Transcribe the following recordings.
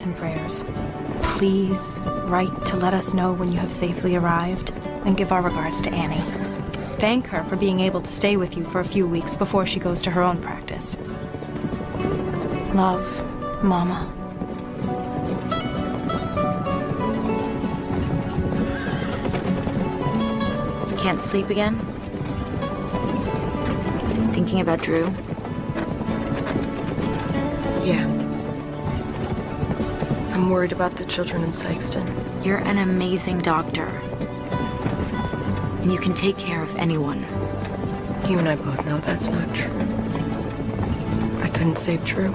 and prayers. Please write to let us know when you have safely arrived, and give our regards to Annie. Thank her for being able to stay with you for a few weeks before she goes to her own practice. Love, Mama. Can't sleep again? Thinking about Drew? Yeah. I'm worried about the children in Sykeston. You're an amazing doctor. And you can take care of anyone. You and I both know that's not true. I couldn't save Drew.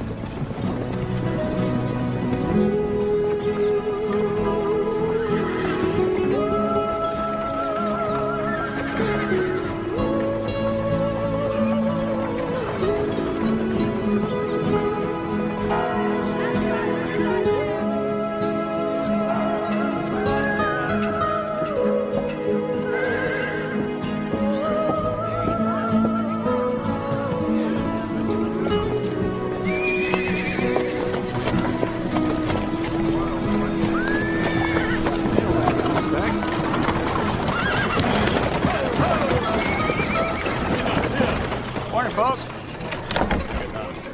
Morning, folks.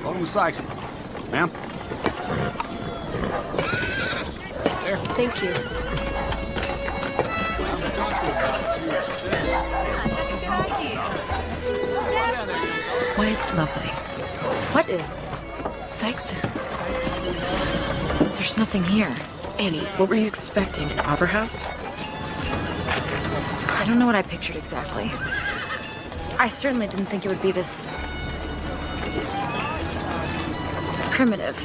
Welcome to Sykes. Ma'am. There. Thank you. Why, it's lovely. What is? Sykeston. There's nothing here. Annie, what were you expecting? An opera house? I don't know what I pictured exactly. I certainly didn't think it would be this primitive.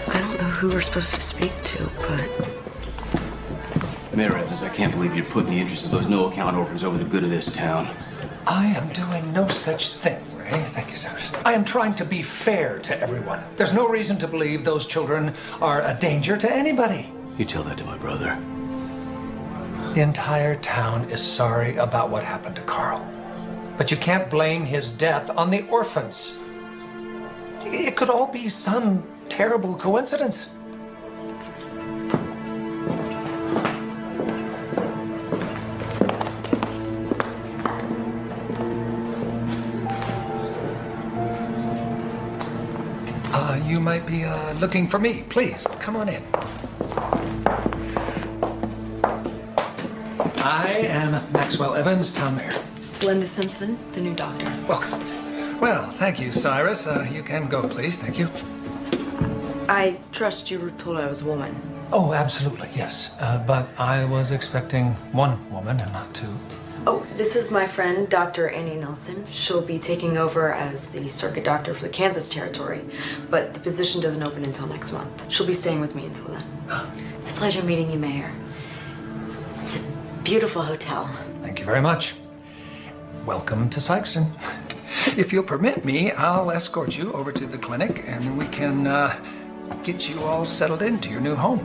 I don't know who we're supposed to speak to, but... Mayor Evans, I can't believe you're putting the interests of those no-account orphans over the good of this town. I am doing no such thing, Ray. Thank you, sir. I am trying to be fair to everyone. There's no reason to believe those children are a danger to anybody. You tell that to my brother. The entire town is sorry about what happened to Carl. But you can't blame his death on the orphans. It could all be some terrible coincidence. You might be looking for me. Please, come on in. I am Maxwell Evans, town mayor. Glenda Simpson, the new doctor. Welcome. Well, thank you, Cyrus. You can go, please. Thank you. I trust you were told I was a woman. Oh, absolutely, yes. But I was expecting one woman and not two. Oh, this is my friend, Dr. Annie Nelson. She'll be taking over as the circuit doctor for the Kansas territory, but the position doesn't open until next month. She'll be staying with me until then. It's a pleasure meeting you, Mayor. It's a beautiful hotel. Thank you very much. Welcome to Sykeston. If you'll permit me, I'll escort you over to the clinic and we can get you all settled into your new home.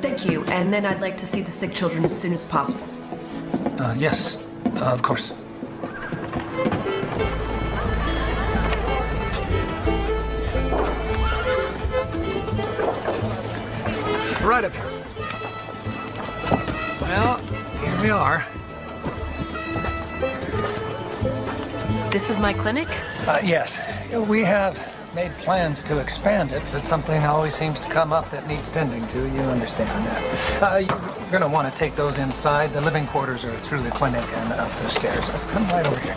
Thank you, and then I'd like to see the sick children as soon as possible. Yes, of course. Right up here. Well, here we are. This is my clinic? Yes, we have made plans to expand it, but something always seems to come up that needs tending to. You understand that. You're going to want to take those inside. The living quarters are through the clinic and up the stairs. Come right over here.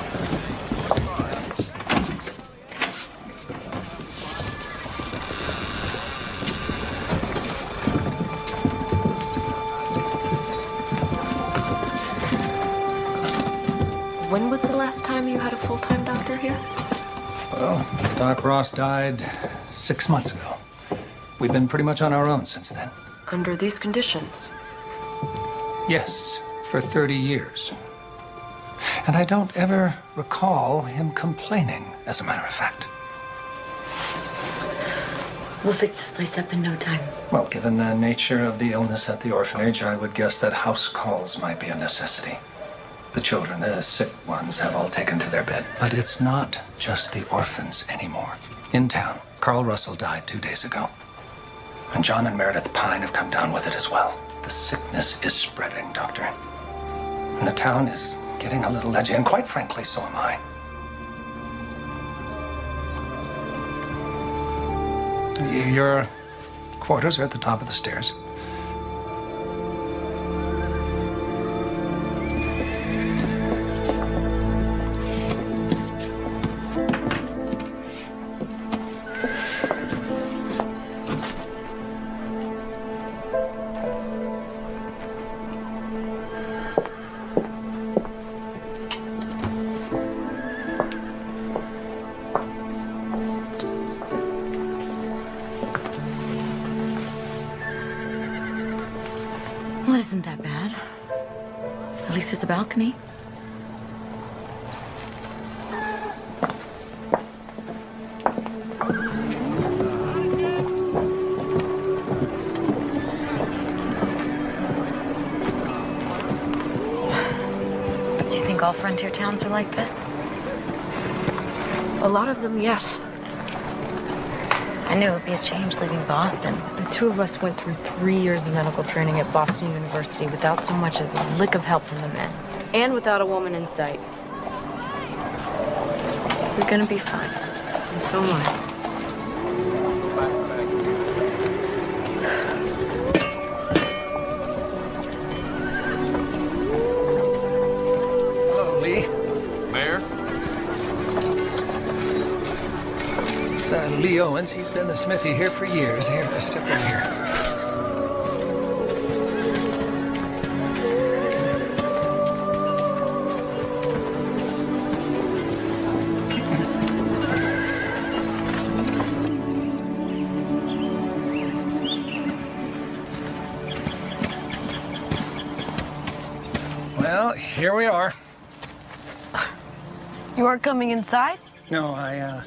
When was the last time you had a full-time doctor here? Well, Doc Ross died 6 months ago. We've been pretty much on our own since then. Under these conditions? Yes, for 30 years. And I don't ever recall him complaining, as a matter of fact. We'll fix this place up in no time. Well, given the nature of the illness at the orphanage, I would guess that house calls might be a necessity. The children, the sick ones, have all taken to their bed. But it's not just the orphans anymore. In town, Carl Russell died 2 days ago. And John and Meredith Pine have come down with it as well. The sickness is spreading, Doctor. And the town is getting a little edgy, and quite frankly, so am I. Your quarters are at the top of the stairs. Well, it isn't that bad. At least there's a balcony. Do you think all frontier towns are like this? A lot of them, yes. I knew it would be a change leaving Boston. The two of us went through 3 years of medical training at Boston University without so much as a lick of help from the men. And without a woman in sight. We're gonna be fine. And so am I. Hello, Lee. Mayor? It's Lee Owens. He's been the smithy here for years. Here, step in here. Well, here we are. You aren't coming inside? No, I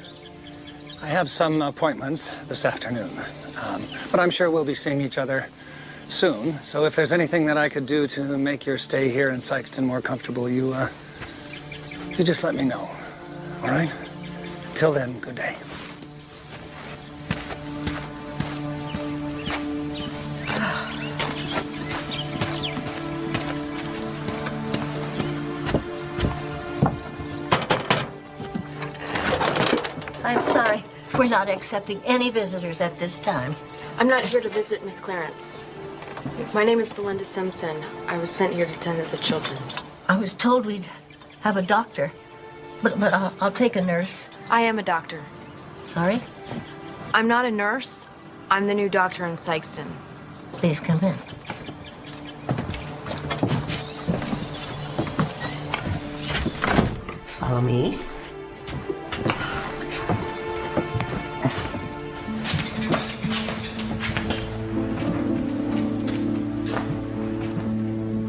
have some appointments this afternoon. But I'm sure we'll be seeing each other soon. So if there's anything that I could do to make your stay here in Sykeston more comfortable, you just let me know. All right? Till then, good day. I'm sorry. We're not accepting any visitors at this time. I'm not here to visit Miss Clarence. My name is Belinda Simpson. I was sent here to tend to the children. I was told we'd have a doctor, but I'll take a nurse. I am a doctor. Sorry? I'm not a nurse. I'm the new doctor in Sykeston. Please come in. Follow me.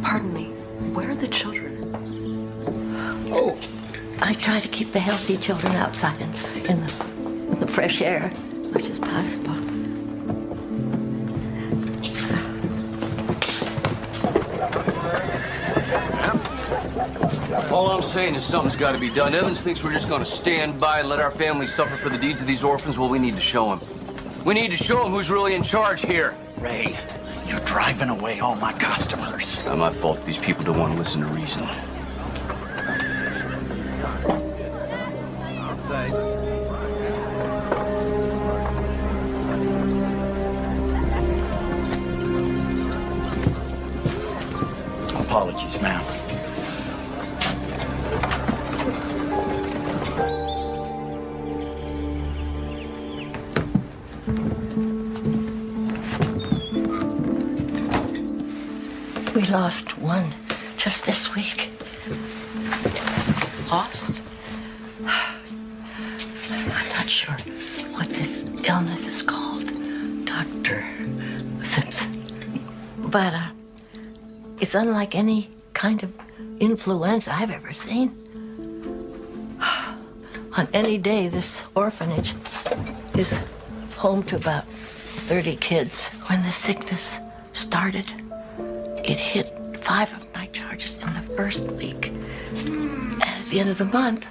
Pardon me. Where are the children? Oh, I try to keep the healthy children outside in the fresh air as much as possible. All I'm saying is something's got to be done. Evans thinks we're just going to stand by and let our family suffer for the deeds of these orphans. Well, we need to show him. We need to show him who's really in charge here. Ray, you're driving away all my customers. Not my fault if these people don't want to listen to reason. Apologies, ma'am. We lost one just this week. Lost? I'm not sure what this illness is called, Dr. Simpson. But it's unlike any kind of influenza I've ever seen. On any day, this orphanage is home to about 30 kids. When the sickness started, it hit 5 of my charges in the first week. And at the end of the month,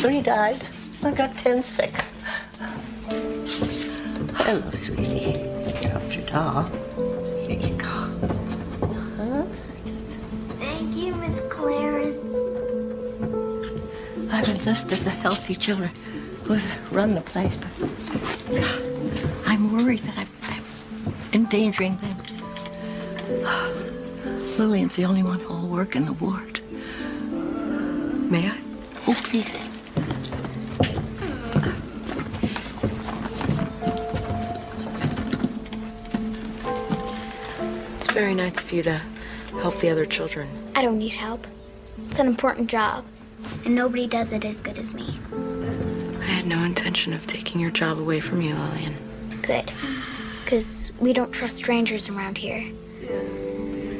3 died. I got 10 sick. Hello, sweetie. Dropped your doll. Here you go. Huh? Thank you, Miss Clarence. I've enlisted the healthy children who run the place, but I'm worried that I'm endangering them. Lillian's the only one who'll work in the ward. May I? Oh, please. It's very nice of you to help the other children. I don't need help. It's an important job, and nobody does it as good as me. I had no intention of taking your job away from you, Lillian. Good. Because we don't trust strangers around here.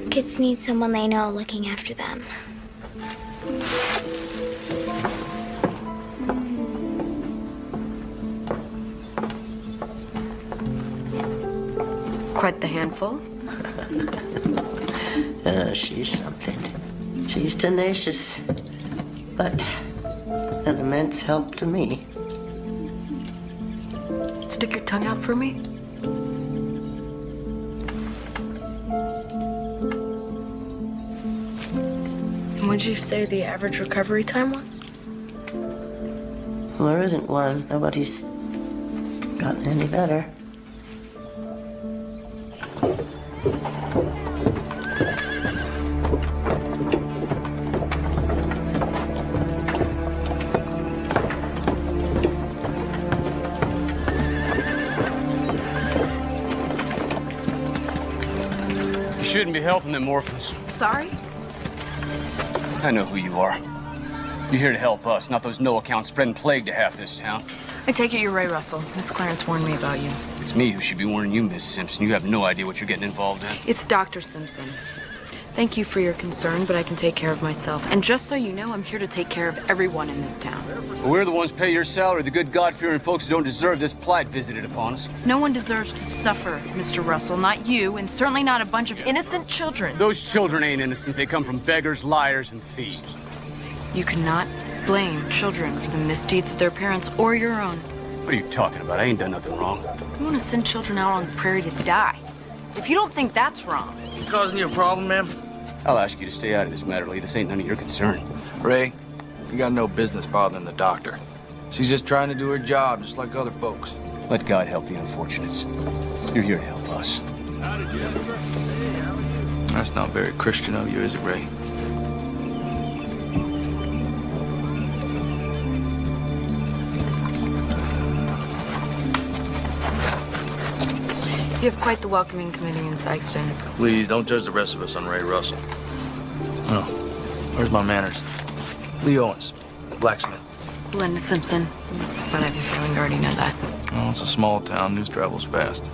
Kids need someone they know looking after them. Quite the handful. She's something. She's tenacious, but an immense help to me. Stick your tongue out for me. And what did you say the average recovery time was? Well, there isn't one. Nobody's gotten any better. You shouldn't be helping them orphans. Sorry? I know who you are. You're here to help us, not those no-account spreading plague to half this town. I take it you're Ray Russell. Miss Clarence warned me about you. It's me who should be warning you, Miss Simpson. You have no idea what you're getting involved in. It's Dr. Simpson. Thank you for your concern, but I can take care of myself. And just so you know, I'm here to take care of everyone in this town. But we're the ones pay your salary, the good God-fearing folks who don't deserve this plight visited upon us. No one deserves to suffer, Mr. Russell. Not you, and certainly not a bunch of innocent children. Those children ain't innocents. They come from beggars, liars, and thieves. You cannot blame children for the misdeeds of their parents or your own. What are you talking about? I ain't done nothing wrong. You want to send children out on the prairie to die. If you don't think that's wrong. Causing you a problem, ma'am? I'll ask you to stay out of this matter, Lee. This ain't none of your concern. Ray, you got no business bothering the doctor. She's just trying to do her job, just like other folks. Let God help the unfortunates. You're here to help us. That's not very Christian of you, is it, Ray? You have quite the welcoming committee in Sykeston. Please, don't judge the rest of us on Ray Russell. Oh, where's my manners? Lee Owens, blacksmith. Linda Simpson. But I have a feeling you already know that. Oh, it's a small town. News travels fast.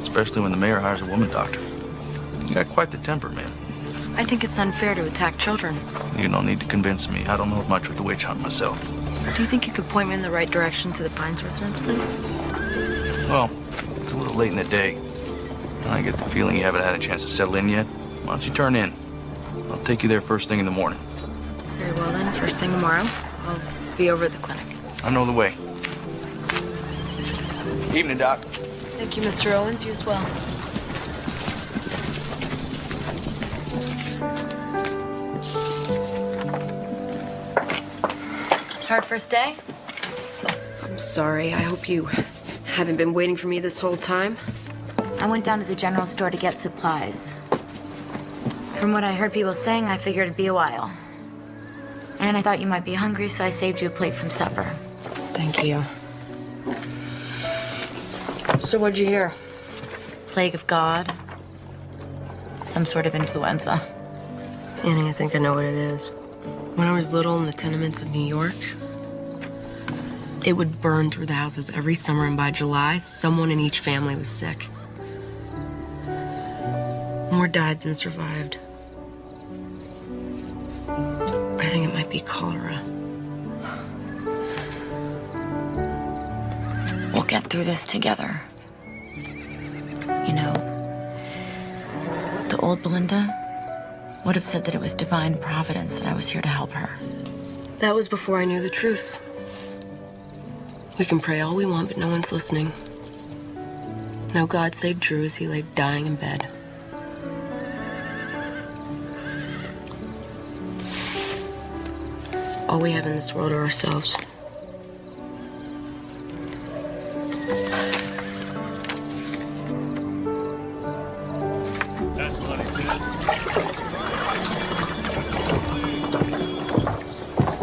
Especially when the mayor hires a woman doctor. You got quite the temper, man. I think it's unfair to attack children. You don't need to convince me. I don't know much with the witch hunt myself. Do you think you could point me in the right direction to the Pines residence, please? Well, it's a little late in the day. I get the feeling you haven't had a chance to settle in yet. Why don't you turn in? I'll take you there first thing in the morning. Very well then, first thing tomorrow, I'll be over at the clinic. I know the way. Evening, Doc. Thank you, Mr. Owens. You as well. Hard first day? I'm sorry. I hope you haven't been waiting for me this whole time. I went down to the general store to get supplies. From what I heard people saying, I figured it'd be a while. And I thought you might be hungry, so I saved you a plate from supper. Thank you. So what'd you hear? Plague of God. Some sort of influenza. Annie, I think I know what it is. When I was little in the tenements of New York, it would burn through the houses every summer, and by July, someone in each family was sick. More died than survived. I think it might be cholera. We'll get through this together. You know, the old Belinda would have said that it was divine providence that I was here to help her. That was before I knew the truth. We can pray all we want, but no one's listening. No God saved Drew as he lay dying in bed. All we have in this world are ourselves.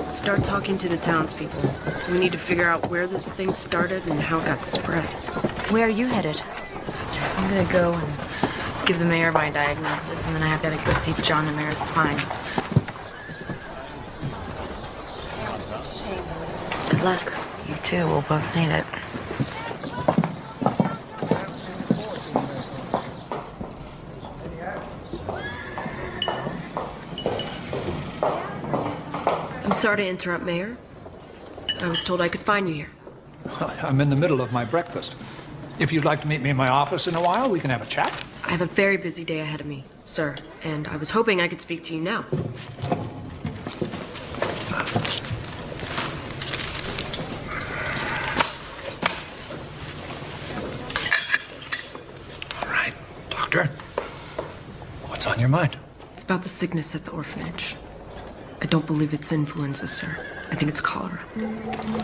Start talking to the townspeople. We need to figure out where this thing started and how it got spread. Where are you headed? I'm gonna go and give the mayor my diagnosis, and then I've got to go see John and Meredith Pine. Good luck. You too. We'll both need it. I'm sorry to interrupt, Mayor. I was told I could find you here. I'm in the middle of my breakfast. If you'd like to meet me in my office in a while, we can have a chat. I have a very busy day ahead of me, sir, and I was hoping I could speak to you now. All right, Doctor. What's on your mind? It's about the sickness at the orphanage. I don't believe it's influenza, sir. I think it's cholera.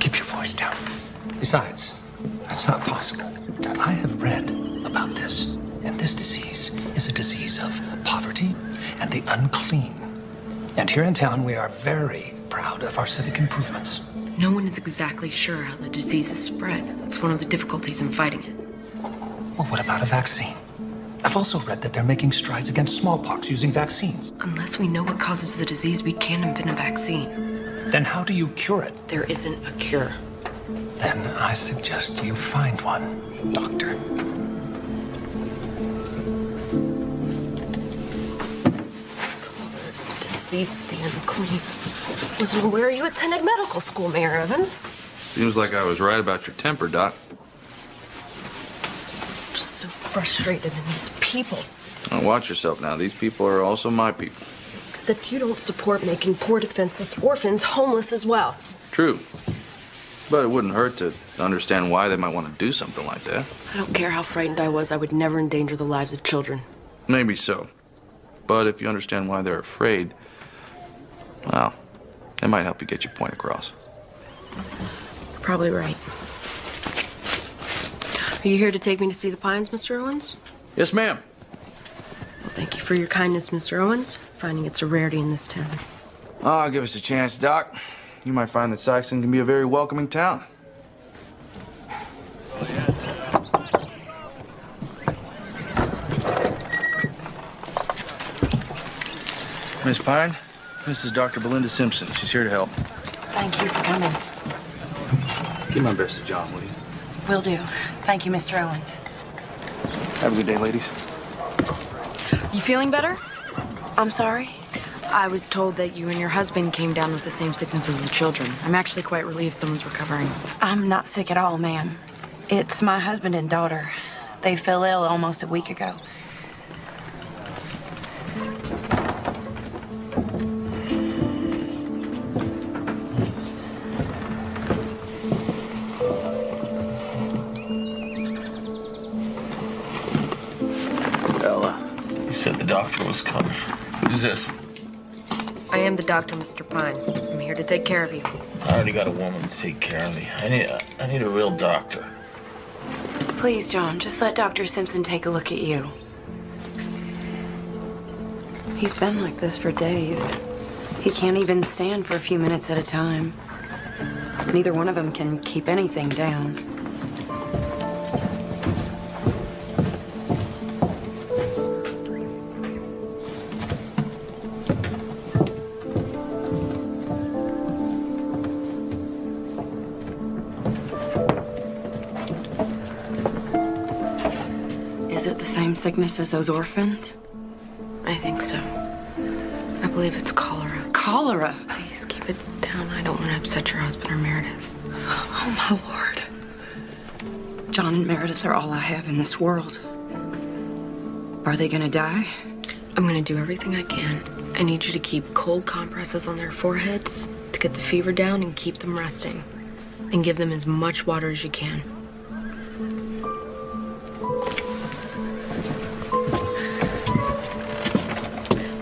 Keep your voice down. Besides, that's not possible. I have read about this, and this disease is a disease of poverty and the unclean. And here in town, we are very proud of our civic improvements. No one is exactly sure how the disease is spread. It's one of the difficulties in fighting it. Well, what about a vaccine? I've also read that they're making strides against smallpox using vaccines. Unless we know what causes the disease, we can't invent a vaccine. Then how do you cure it? There isn't a cure. Then I suggest you find one, Doctor. It's a disease of the unclean. Wasn't where you attended medical school, Mayor Evans. Seems like I was right about your temper, Doc. Just so frustrated in these people. Now watch yourself now. These people are also my people. Except you don't support making poor defenseless orphans homeless as well. True. But it wouldn't hurt to understand why they might want to do something like that. I don't care how frightened I was, I would never endanger the lives of children. Maybe so. But if you understand why they're afraid, well, it might help you get your point across. You're probably right. Are you here to take me to see the Pines, Mr. Owens? Yes, ma'am. Well, thank you for your kindness, Mr. Owens. Finding it's a rarity in this town. Oh, give us a chance, Doc. You might find that Saxon can be a very welcoming town. Miss Pine, this is Dr. Belinda Simpson. She's here to help. Thank you for coming. Give my best to John, will you? Will do. Thank you, Mr. Owens. Have a good day, ladies. You feeling better? I'm sorry? I was told that you and your husband came down with the same sickness as the children. I'm actually quite relieved someone's recovering. I'm not sick at all, ma'am. It's my husband and daughter. They fell ill almost a week ago. Ella, you said the doctor was coming. Who's this? I am the doctor, Mr. Pine. I'm here to take care of you. I already got a woman to take care of me. I need a real doctor. Please, John, just let Dr. Simpson take a look at you. He's been like this for days. He can't even stand for a few minutes at a time. Neither one of them can keep anything down. Is it the same sickness as those orphans? I think so. I believe it's cholera. Cholera? Please keep it down. I don't want to upset your husband or Meredith. Oh, my Lord. John and Meredith are all I have in this world. Are they gonna die? I'm gonna do everything I can. I need you to keep cold compresses on their foreheads to get the fever down and keep them resting. And give them as much water as you can.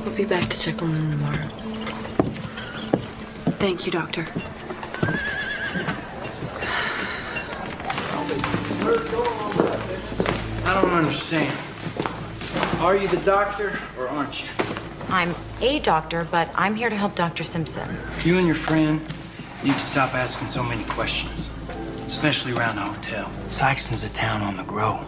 We'll be back to check on them tomorrow. Thank you, Doctor. I don't understand. Are you the doctor or aren't you? I'm a doctor, but I'm here to help Dr. Simpson. You and your friend need to stop asking so many questions, especially around the hotel. Sykeston's a town on the grow.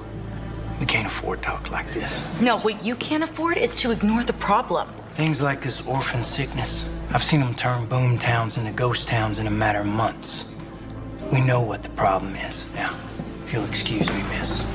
We can't afford talk like this. No, what you can't afford is to ignore the problem. Things like this orphan sickness, I've seen them turn boom towns into ghost towns in a matter of months. We know what the problem is. Now, if you'll excuse me, miss.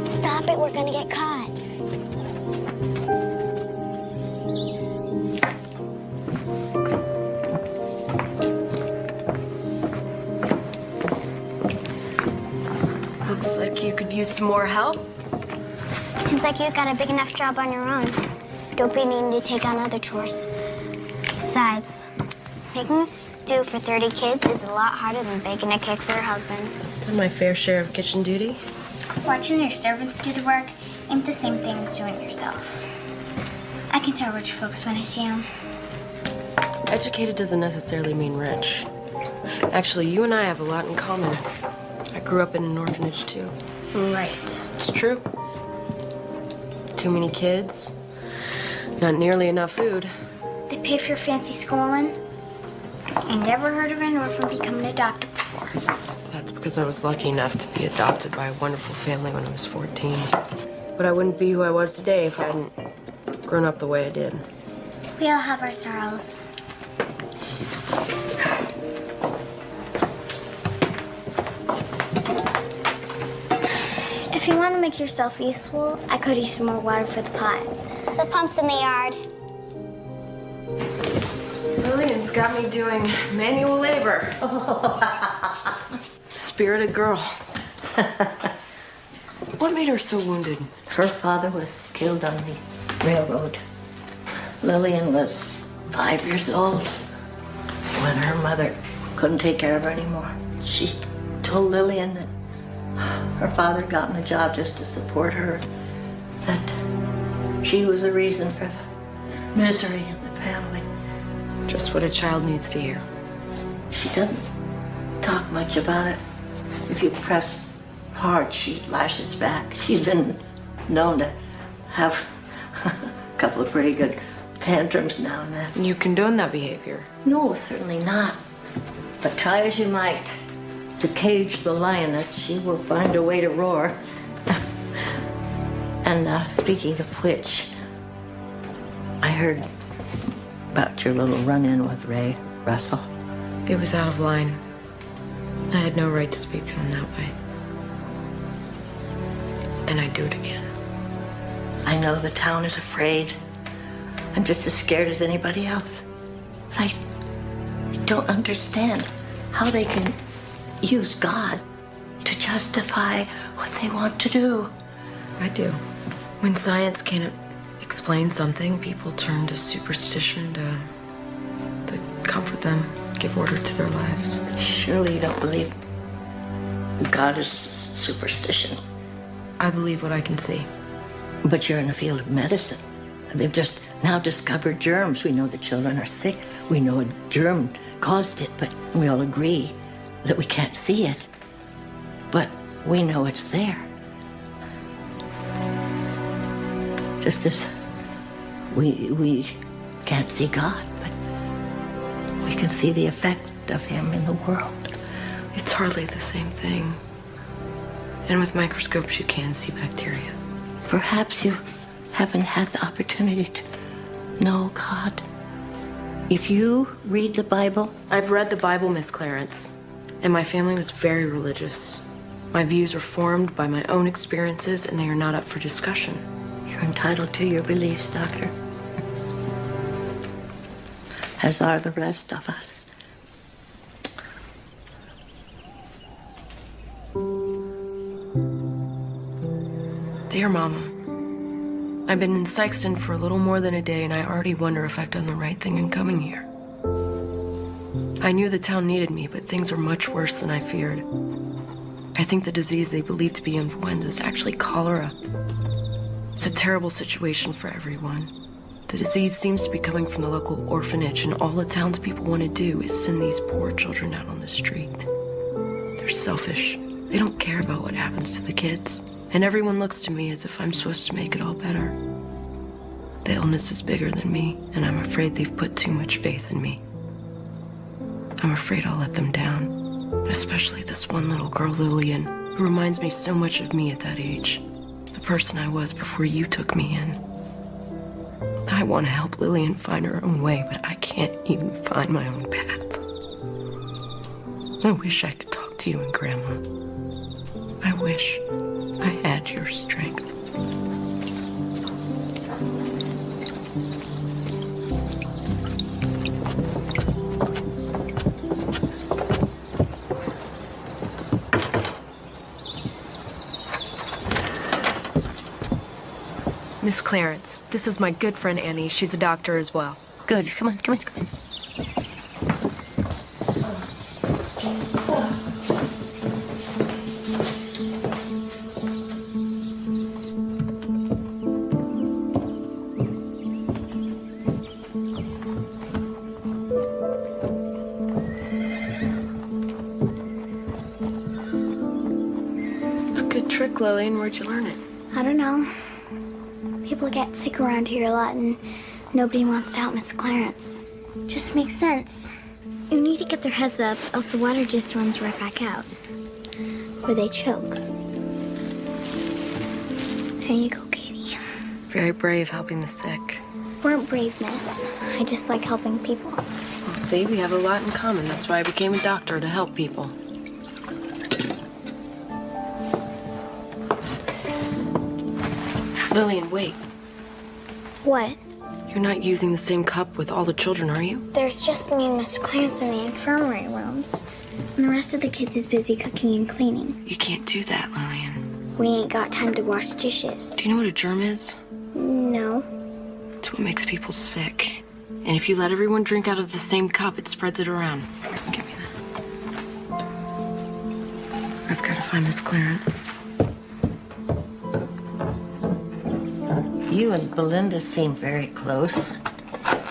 Stop it, we're gonna get caught. Looks like you could use some more help. Seems like you've got a big enough job on your own. Don't be needing to take on other chores. Besides, making a stew for 30 kids is a lot harder than baking a cake for your husband. Done my fair share of kitchen duty. Watching your servants do the work ain't the same thing as doing it yourself. I can tell rich folks when I see them. Educated doesn't necessarily mean rich. Actually, you and I have a lot in common. I grew up in an orphanage, too. Right. It's true. Too many kids. Not nearly enough food. They pay for your fancy schooling. I never heard of an orphan becoming a doctor before. That's because I was lucky enough to be adopted by a wonderful family when I was 14. But I wouldn't be who I was today if I hadn't grown up the way I did. We all have our sorrows. If you want to make yourself useful, I could use some more water for the pot. The pump's in the yard. Lillian's got me doing manual labor. Spirited girl. What made her so wounded? Her father was killed on the railroad. Lillian was 5 years old when her mother couldn't take care of her anymore. She told Lillian that her father had gotten a job just to support her, that she was the reason for the misery in the family. Just what a child needs to hear. She doesn't talk much about it. If you press hard, she lashes back. She's been known to have a couple of pretty good tantrums now and then. You condone that behavior? No, certainly not. But try as you might to cage the lioness, she will find a way to roar. And speaking of which, I heard about your little run-in with Ray Russell. It was out of line. I had no right to speak to him that way. And I'd do it again. I know the town is afraid. I'm just as scared as anybody else. But I don't understand how they can use God to justify what they want to do. I do. When science can't explain something, people turn to superstition to comfort them, give order to their lives. Surely you don't believe God is superstition. I believe what I can see. But you're in the field of medicine. They've just now discovered germs. We know the children are sick. We know a germ caused it, but we all agree that we can't see it. But we know it's there. Just as we can't see God, but we can see the effect of him in the world. It's hardly the same thing. And with microscopes, you can see bacteria. Perhaps you haven't had the opportunity to know God. If you read the Bible... I've read the Bible, Miss Clarence. And my family was very religious. My views are formed by my own experiences, and they are not up for discussion. You're entitled to your beliefs, Doctor. As are the rest of us. Dear Mama, I've been in Sykeston for a little more than a day, and I already wonder if I've done the right thing in coming here. I knew the town needed me, but things are much worse than I feared. I think the disease they believe to be influenza is actually cholera. It's a terrible situation for everyone. The disease seems to be coming from the local orphanage, and all the townspeople want to do is send these poor children out on the street. They're selfish. They don't care about what happens to the kids. And everyone looks to me as if I'm supposed to make it all better. The illness is bigger than me, and I'm afraid they've put too much faith in me. I'm afraid I'll let them down. Especially this one little girl, Lillian, who reminds me so much of me at that age. The person I was before you took me in. I want to help Lillian find her own way, but I can't even find my own path. I wish I could talk to you and Grandma. I wish I had your strength. Miss Clarence, this is my good friend Annie. She's a doctor as well. Good. Come on, come on, come on. It's a good trick, Lillian. Where'd you learn it? I don't know. People get sick around here a lot, and nobody wants to help Miss Clarence. Just makes sense. You need to get their heads up, else the water just runs right back out. Or they choke. There you go, Katie. Very brave helping the sick. Weren't brave, miss. I just like helping people. Well, see, we have a lot in common. That's why I became a doctor, to help people. Lillian, wait. What? You're not using the same cup with all the children, are you? There's just me and Miss Clarence in the infirmary rooms. And the rest of the kids is busy cooking and cleaning. You can't do that, Lillian. We ain't got time to wash dishes. Do you know what a germ is? No. It's what makes people sick. And if you let everyone drink out of the same cup, it spreads it around. Here, give me that. I've got to find Miss Clarence. You and Belinda seem very close.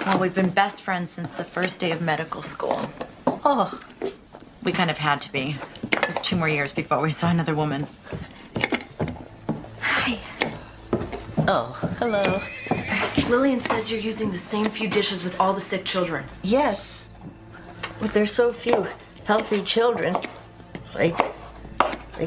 Well, we've been best friends since the first day of medical school. Oh. We kind of had to be. It was 2 more years before we saw another woman. Hi. Oh, hello. Lillian says you're using the same few dishes with all the sick children. Yes. But there's so few healthy children. They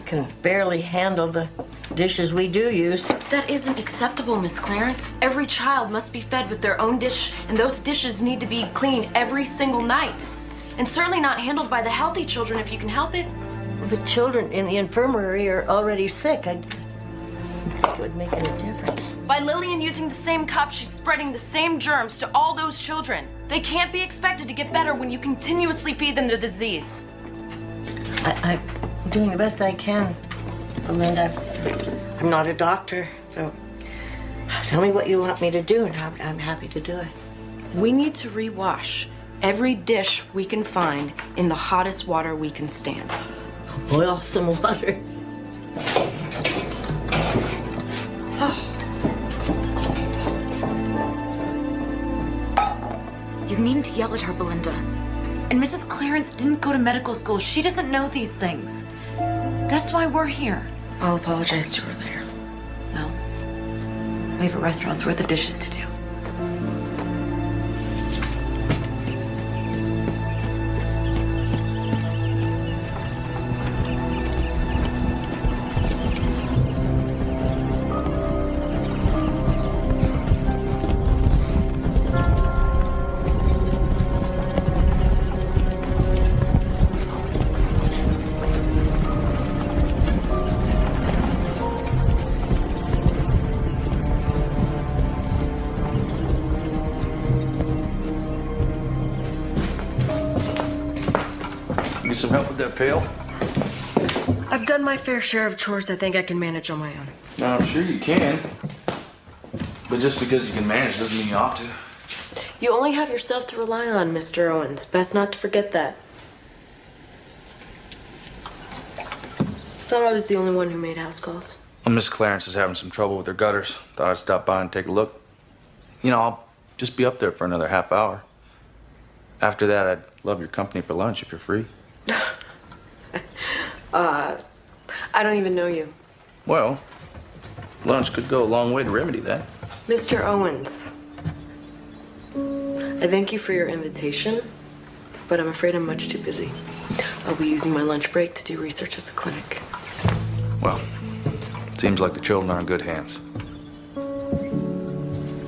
can barely handle the dishes we do use. That isn't acceptable, Miss Clarence. Every child must be fed with their own dish, and those dishes need to be cleaned every single night. And certainly not handled by the healthy children if you can help it. The children in the infirmary are already sick. I don't think it would make any difference. By Lillian using the same cup, she's spreading the same germs to all those children. They can't be expected to get better when you continuously feed them the disease. I'm doing the best I can, Belinda. I'm not a doctor, so tell me what you want me to do, and I'm happy to do it. We need to rewash every dish we can find in the hottest water we can stand. Boil some water. You mean to yell at her, Belinda. And Mrs. Clarence didn't go to medical school. She doesn't know these things. That's why we're here. I'll apologize to her later. No. We have a restaurant's worth of dishes to do. some help with that pail? I've done my fair share of chores I think I can manage on my own. No, I'm sure you can. But just because you can manage doesn't mean you ought to. You only have yourself to rely on, Mr. Owens. Best not to forget that. Thought I was the only one who made house calls. Well, Miss Clarence is having some trouble with her gutters. Thought I'd stop by and take a look. You know, I'll just be up there for another half hour. After that, I'd love your company for lunch if you're free. I don't even know you. Well, lunch could go a long way to remedy that. Mr. Owens, I thank you for your invitation, but I'm afraid I'm much too busy. I'll be using my lunch break to do research at the clinic. Well, it seems like the children are in good hands.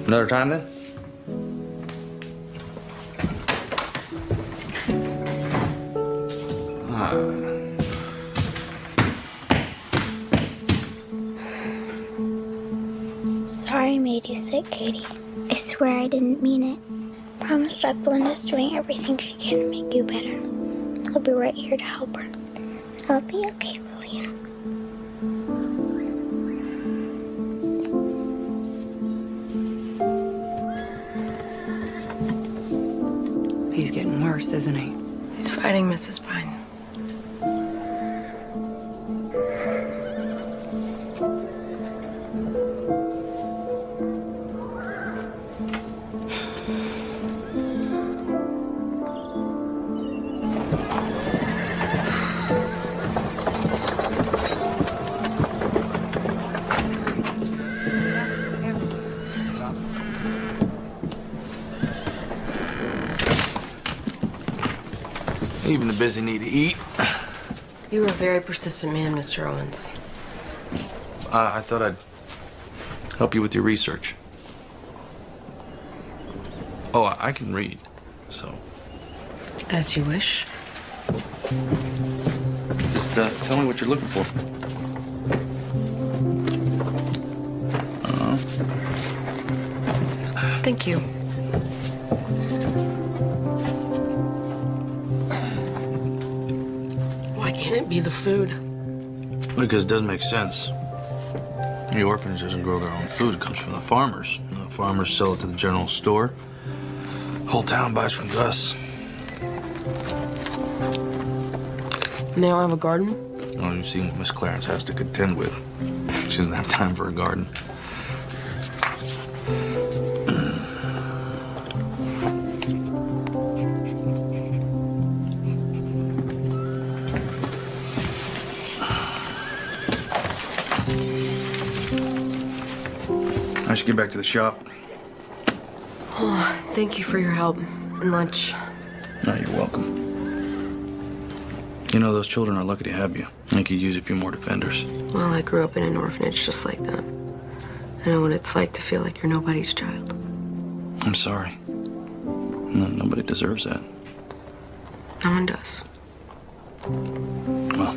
Another time then? Sorry I made you sick, Katie. I swear I didn't mean it. Promise that Belinda's doing everything she can to make you better. I'll be right here to help her. I'll be okay, Lillian. He's getting worse, isn't he? He's fighting Mrs. Pine. Even the busy need to eat. You are a very persistent man, Mr. Owens. I thought I'd help you with your research. Oh, I can read, so. As you wish. Just tell me what you're looking for. Thank you. Why can't it be the food? Because it doesn't make sense. The orphanage doesn't grow their own food. It comes from the farmers. And the farmers sell it to the general store. The whole town buys from Gus. And they don't have a garden? Well, you've seen what Miss Clarence has to contend with. She doesn't have time for a garden. I should get back to the shop. Oh, thank you for your help and lunch. No, you're welcome. You know, those children are lucky to have you. They could use a few more defenders. Well, I grew up in an orphanage just like that. I know what it's like to feel like you're nobody's child. I'm sorry. No, nobody deserves that. No one does. Well.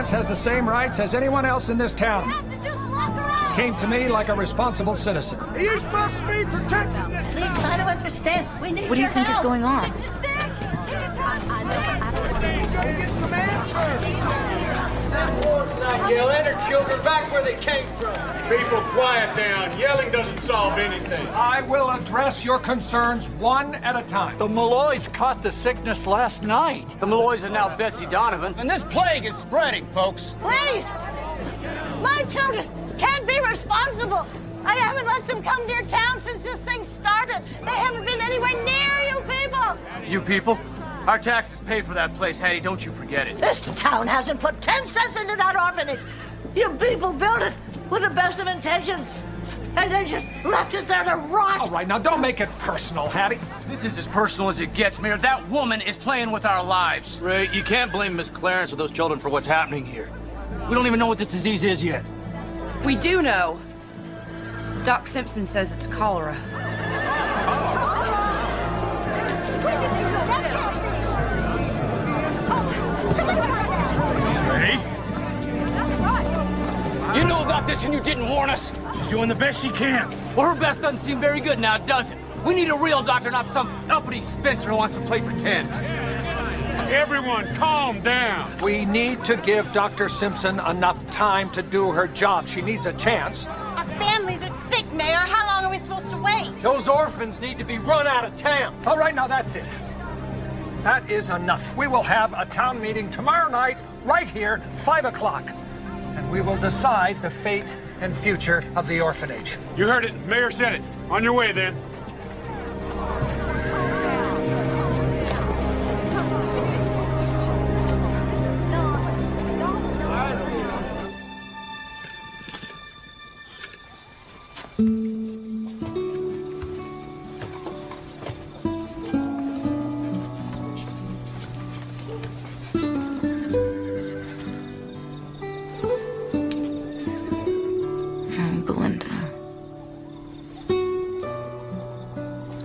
Has the same rights as anyone else in this town. Came to me like a responsible citizen. Are you supposed to be protecting this? Please try to understand. We need What do you think is going on? Get some answers. That boy's not yelling. Her children back where they came from. People, quiet down. Yelling doesn't solve anything. I will address your concerns one at a time. The Malloys caught the sickness last night. The Malloys are now Betsy Donovan, and this plague is spreading, folks. Please! My children can't be responsible. I haven't let them come near town since this thing started. They haven't been anywhere near you people. You people? Our taxes pay for that place, Hattie. Don't you forget it. This town hasn't put 10 cents into that orphanage. You people built it with the best of intentions. and they just left it there to rot. All right, now don't make it personal, Hattie. This is as personal as it gets, Mayor. That woman is playing with our lives. Ray, you can't blame Miss Clarence or those children for what's happening here. We don't even know what this disease is yet. We do know. Doc Simpson says it's cholera. Ray? You know about this and you didn't warn us. She's doing the best she can. Well, her best doesn't seem very good now, does it? We need a real doctor, not some uppity Spencer who wants to play pretend. Everyone, calm down. We need to give Dr. Simpson enough time to do her job. She needs a chance. Our families are sick, Mayor. How long are we supposed to wait? Those orphans need to be run out of town. All right, now that's it. That is enough. We will have a town meeting tomorrow night, right here, 5 o'clock. And we will decide the fate and future of the orphanage. You heard it. Mayor said it. On your way, then. Belinda,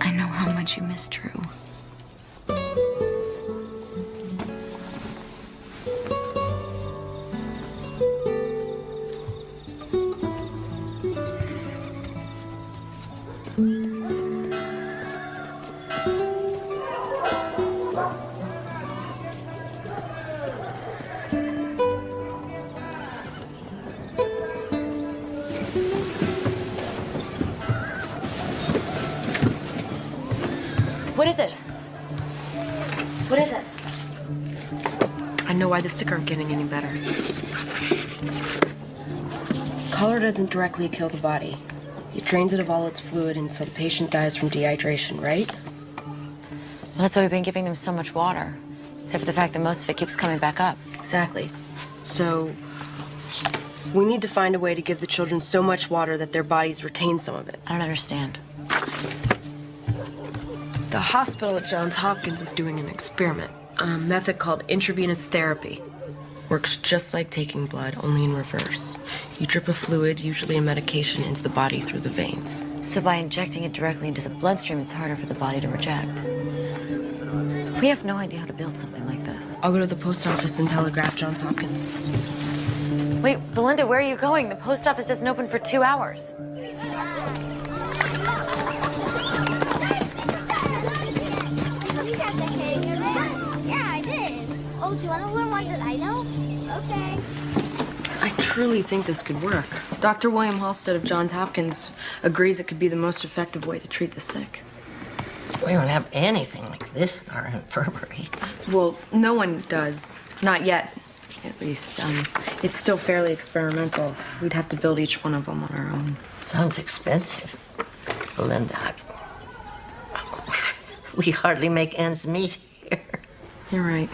I know how much you miss Drew. What is it? What is it? I know why the sick aren't getting any better. Cholera doesn't directly kill the body. It drains it of all its fluid, and so the patient dies from dehydration, right? Well, that's why we've been giving them so much water. Except for the fact that most of it keeps coming back up. Exactly. So, we need to find a way to give the children so much water that their bodies retain some of it. I don't understand. The hospital at Johns Hopkins is doing an experiment, a method called intravenous therapy. Works just like taking blood, only in reverse. You drip a fluid, usually a medication, into the body through the veins. So by injecting it directly into the bloodstream, it's harder for the body to reject. We have no idea how to build something like this. I'll go to the post office and telegraph Johns Hopkins. Wait, Belinda, where are you going? The post office doesn't open for 2 hours. Yeah, I did. Oh, do you want to learn one that I know? Okay. I truly think this could work. Dr. William Halstead of Johns Hopkins agrees it could be the most effective way to treat the sick. We don't have anything like this in our infirmary. Well, no one does. Not yet, at least. It's still fairly experimental. We'd have to build each one of them on our own. Sounds expensive. Belinda, we hardly make ends meet here. You're right.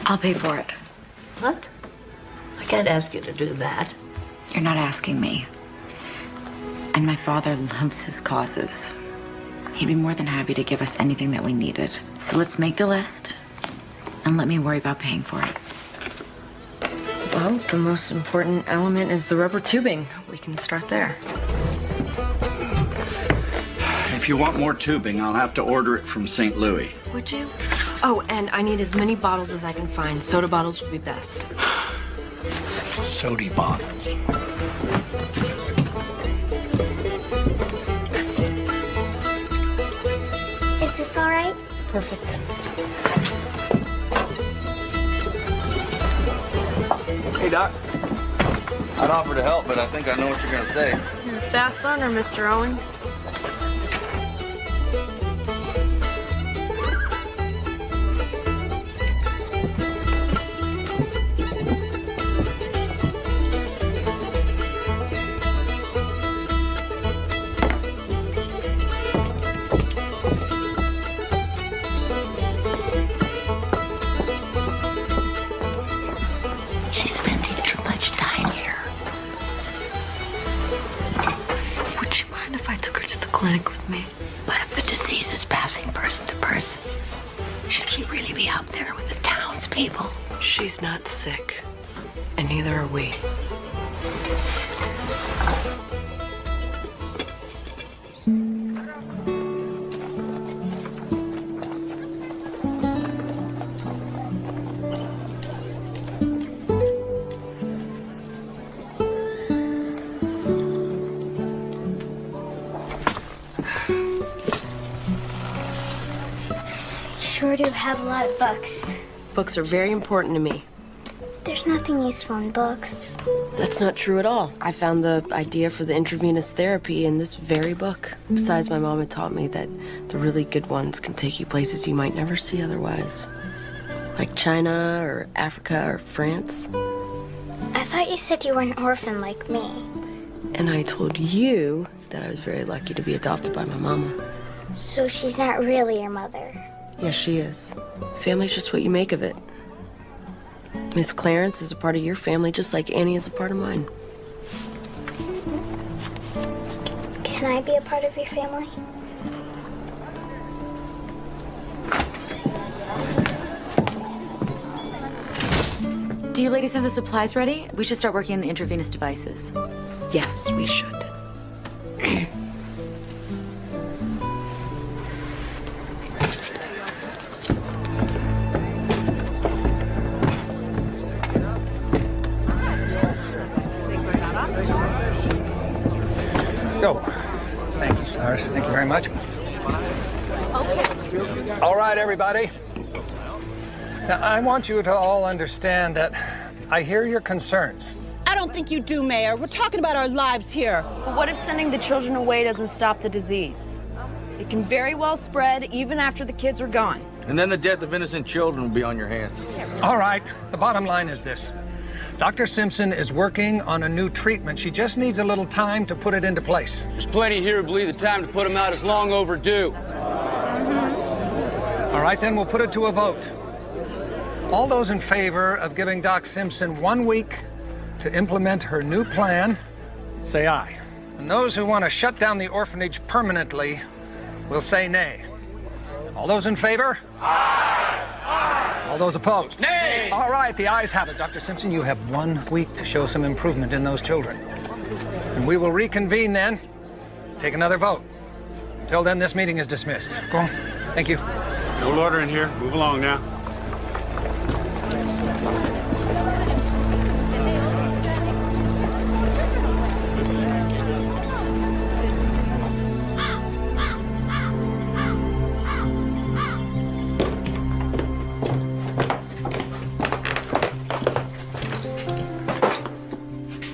I'll pay for it. What? I can't ask you to do that. You're not asking me. And my father loves his causes. He'd be more than happy to give us anything that we needed. So let's make the list and let me worry about paying for it. Well, the most important element is the rubber tubing. We can start there. If you want more tubing, I'll have to order it from St. Louis. Would you? Oh, and I need as many bottles as I can find. Soda bottles would be best. Sody bottles. Is this all right? Perfect. Hey, Doc. I'd offer to help, but I think I know what you're going to say. You're a fast learner, Mr. Owens. She's spending too much time here. She's not sick, and neither are we. Sure do have a lot of books. Books are very important to me. There's nothing useful in books. That's not true at all. I found the idea for the intravenous therapy in this very book. Besides, my mom had taught me that the really good ones can take you places you might never see otherwise. Like China or Africa or France. I thought you said you were an orphan like me. And I told you that I was very lucky to be adopted by my mama. So she's not really your mother. Yes, she is. Family's just what you make of it. Miss Clarence is a part of your family just like Annie is a part of mine. Can I be a part of your family? Do you ladies have the supplies ready? We should start working on the intravenous devices. Yes, we should. Go. Thanks, Cyrus. Thank you very much. All right, everybody. Now, I want you to all understand that I hear your concerns. I don't think you do, Mayor. We're talking about our lives here. But what if sending the children away doesn't stop the disease? It can very well spread even after the kids are gone. And then the death of innocent children will be on your hands. All right, the bottom line is this. Dr. Simpson is working on a new treatment. She just needs a little time to put it into place. There's plenty here who believe the time to put them out is long overdue. All right, then we'll put it to a vote. All those in favor of giving Doc Simpson 1 week to implement her new plan, say aye. And those who want to shut down the orphanage permanently will say nay. All those in favor? Aye! Aye! All those opposed? Nay! All right, the ayes have it. Dr. Simpson, you have 1 week to show some improvement in those children. And we will reconvene then, take another vote. Until then, this meeting is dismissed. Go on. Thank you. No order in here. Move along now.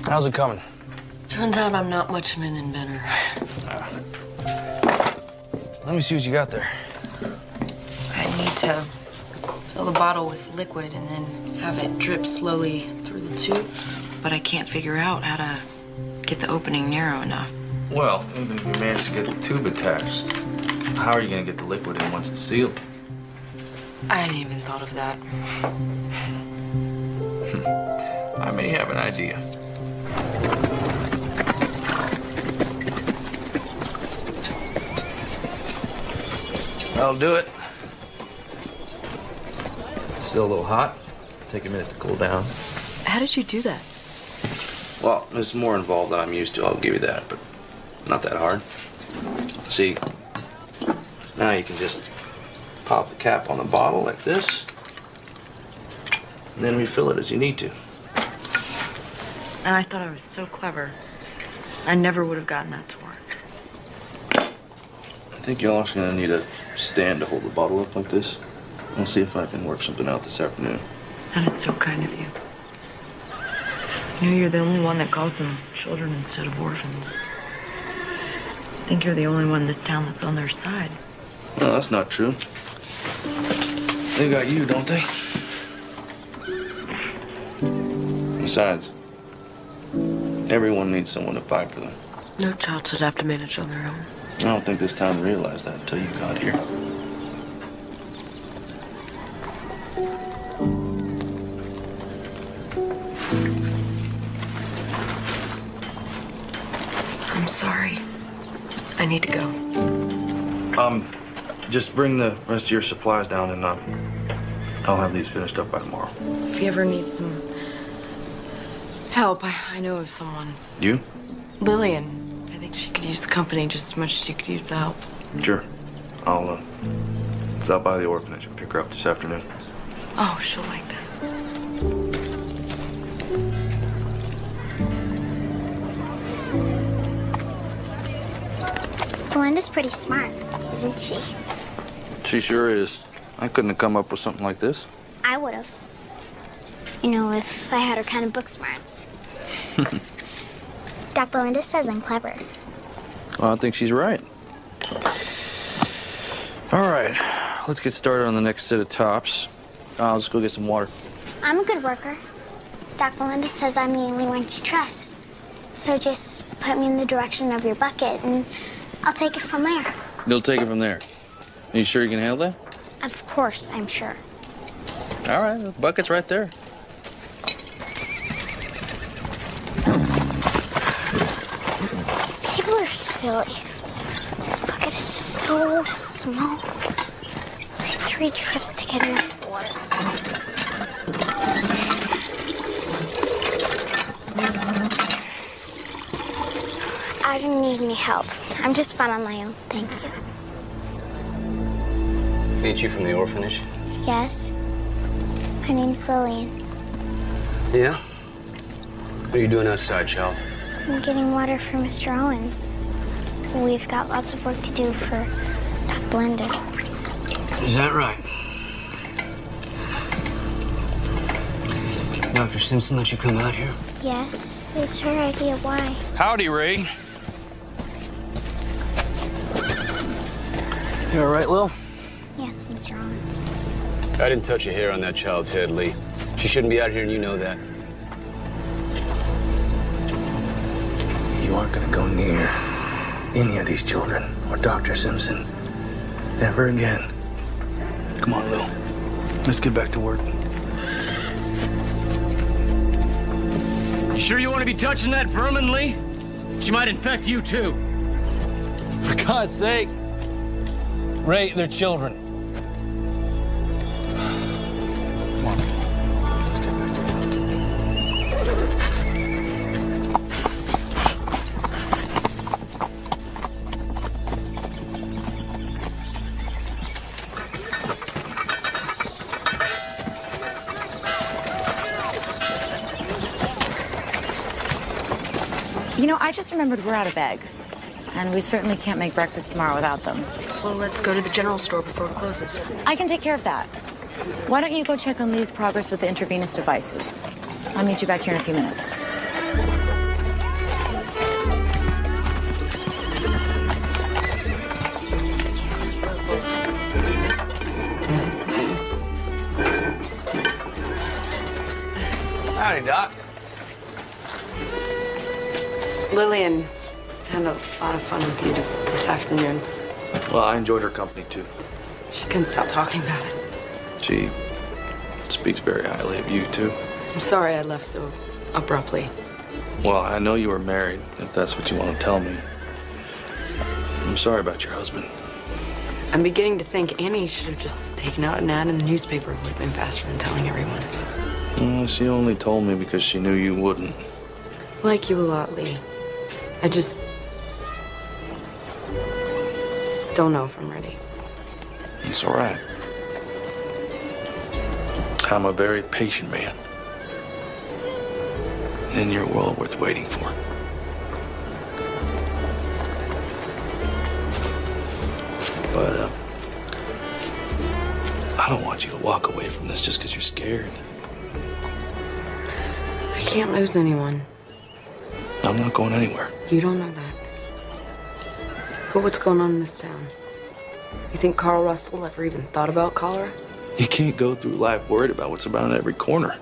How's it coming? Turns out I'm not much of an inventor. Let me see what you got there. I need to fill the bottle with liquid and then have it drip slowly through the tube. But I can't figure out how to get the opening narrow enough. Well, even if you manage to get the tube attached, how are you going to get the liquid in once it's sealed? I hadn't even thought of that. I may have an idea. That'll do it. Still a little hot. Take a minute to cool down. How did you do that? Well, it's more involved than I'm used to, I'll give you that, but not that hard. See, now you can just pop the cap on the bottle like this, and then refill it as you need to. And I thought I was so clever. I never would have gotten that to work. I think you're also going to need a stand to hold the bottle up like this. I'll see if I can work something out this afternoon. That is so kind of you. You know, you're the only one that calls them children instead of orphans. I think you're the only one in this town that's on their side. No, that's not true. They got you, don't they? Besides, everyone needs someone to fight for them. No child should have to manage on their own. I don't think this town realized that until you got here. I'm sorry. I need to go. Just bring the rest of your supplies down and I'll have these finished up by tomorrow. If you ever need some help, I know of someone. You? Lillian. I think she could use the company just as much as she could use the help. Sure. I'll stop by the orphanage and pick her up this afternoon. Oh, she'll like that. Belinda's pretty smart, isn't she? She sure is. I couldn't have come up with something like this. I would have. You know, if I had her kind of book smarts. Doc Belinda says I'm clever. Well, I think she's right. All right, let's get started on the next set of tops. I'll just go get some water. I'm a good worker. Doc Belinda says I'm the only one to trust. So just put me in the direction of your bucket and I'll take it from there. You'll take it from there. Are you sure you can handle that? Of course, I'm sure. All right, the bucket's right there. People are silly. This bucket is so small. It's like 3 trips to get enough water. I don't need any help. I'm just fine on my own, thank you. Ain't you from the orphanage? Yes? My name's Lillian. Yeah? What are you doing outside, child? I'm getting water for Mr. Owens. We've got lots of work to do for Doc Belinda. Is that right? Dr. Simpson let you come out here? Yes, it was her idea. Why? Howdy, Ray. You all right, Lil? Yes, Mr. Owens. I didn't touch a hair on that child's head, Lee. She shouldn't be out here, and you know that. You aren't gonna go near any of these children or Dr. Simpson ever again. Come on, Lil. Let's get back to work. You sure you want to be touching that vermin, Lee? She might infect you, too. For God's sake. Ray, they're children. Come on. You know, I just remembered we're out of eggs. And we certainly can't make breakfast tomorrow without them. Well, let's go to the general store before it closes. I can take care of that. Why don't you go check on Lee's progress with the intravenous devices? I'll meet you back here in a few minutes. Howdy, Doc. Lillian had a lot of fun with you this afternoon. Well, I enjoyed her company, too. She couldn't stop talking about it. She speaks very highly of you, too. I'm sorry I left so abruptly. Well, I know you were married, if that's what you want to tell me. I'm sorry about your husband. I'm beginning to think Annie should have just taken out an ad in the newspaper. It would have been faster than telling everyone. Well, she only told me because she knew you wouldn't. Like you a lot, Lee. I just don't know if I'm ready. It's all right. I'm a very patient man. And you're well worth waiting for. But, I don't want you to walk away from this just because you're scared. I can't lose anyone. I'm not going anywhere. You don't know that. Look at what's going on in this town. You think Carl Russell ever even thought about cholera? You can't go through life worried about what's around every corner.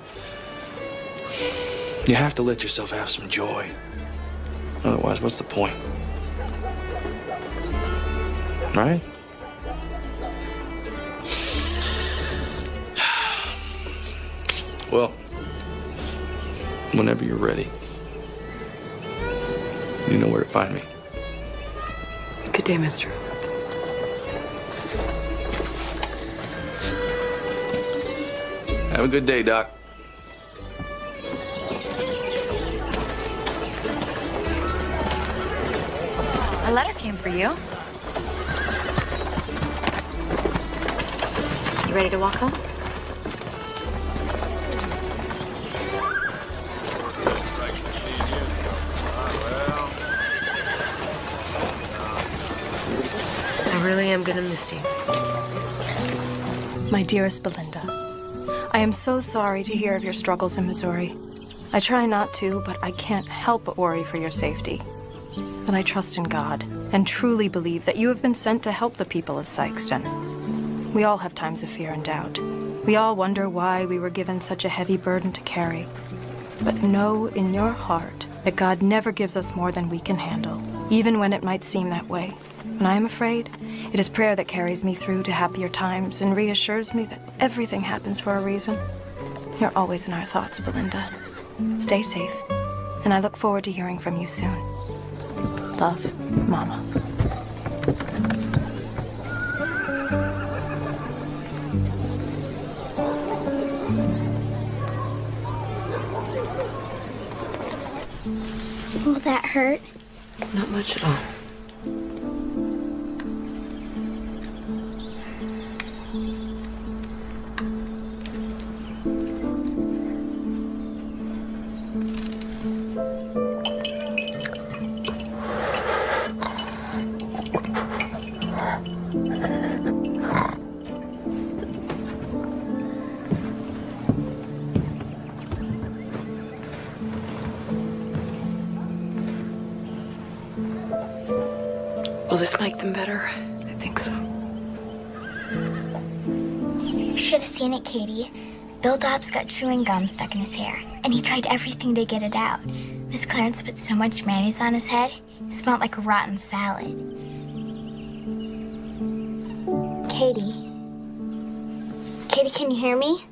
You have to let yourself have some joy. Otherwise, what's the point? Right? Well, whenever you're ready, you know where to find me. Good day, Mr. Owens. Have a good day, Doc. A letter came for you. You ready to walk home? I really am gonna miss you. My dearest Belinda, I am so sorry to hear of your struggles in Missouri. I try not to, but I can't help but worry for your safety. But I trust in God and truly believe that you have been sent to help the people of Sikeston. We all have times of fear and doubt. We all wonder why we were given such a heavy burden to carry. But know in your heart that God never gives us more than we can handle, even when it might seem that way. When I am afraid, it is prayer that carries me through to happier times and reassures me that everything happens for a reason. You're always in our thoughts, Belinda. Stay safe, and I look forward to hearing from you soon. Love, Mama. Will that hurt? Not much at all. Will this make them better? I think so. You should have seen it, Katie. Bill Dobbs got chewing gum stuck in his hair, and he tried everything to get it out. Miss Clarence put so much mayonnaise on his head, it smelled like a rotten salad. Katie? Katie, can you hear me?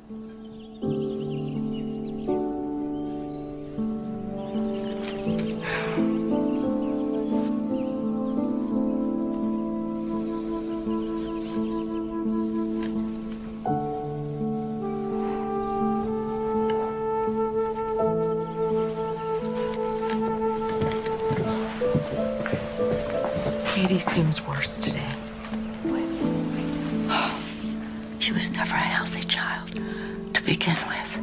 Katie seems worse today. She was never a healthy child to begin with.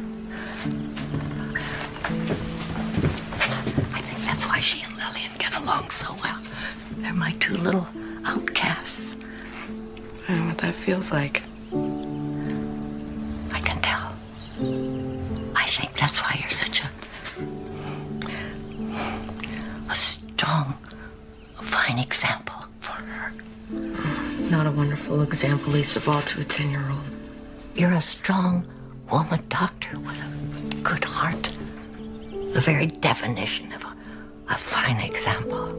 I think that's why she and Lillian get along so well. They're my two little outcasts. I know what that feels like. I can tell. I think that's why you're such a strong, fine example for her. Not a wonderful example, least of all to a 10-year-old. You're a strong woman doctor with a good heart. The very definition of a fine example.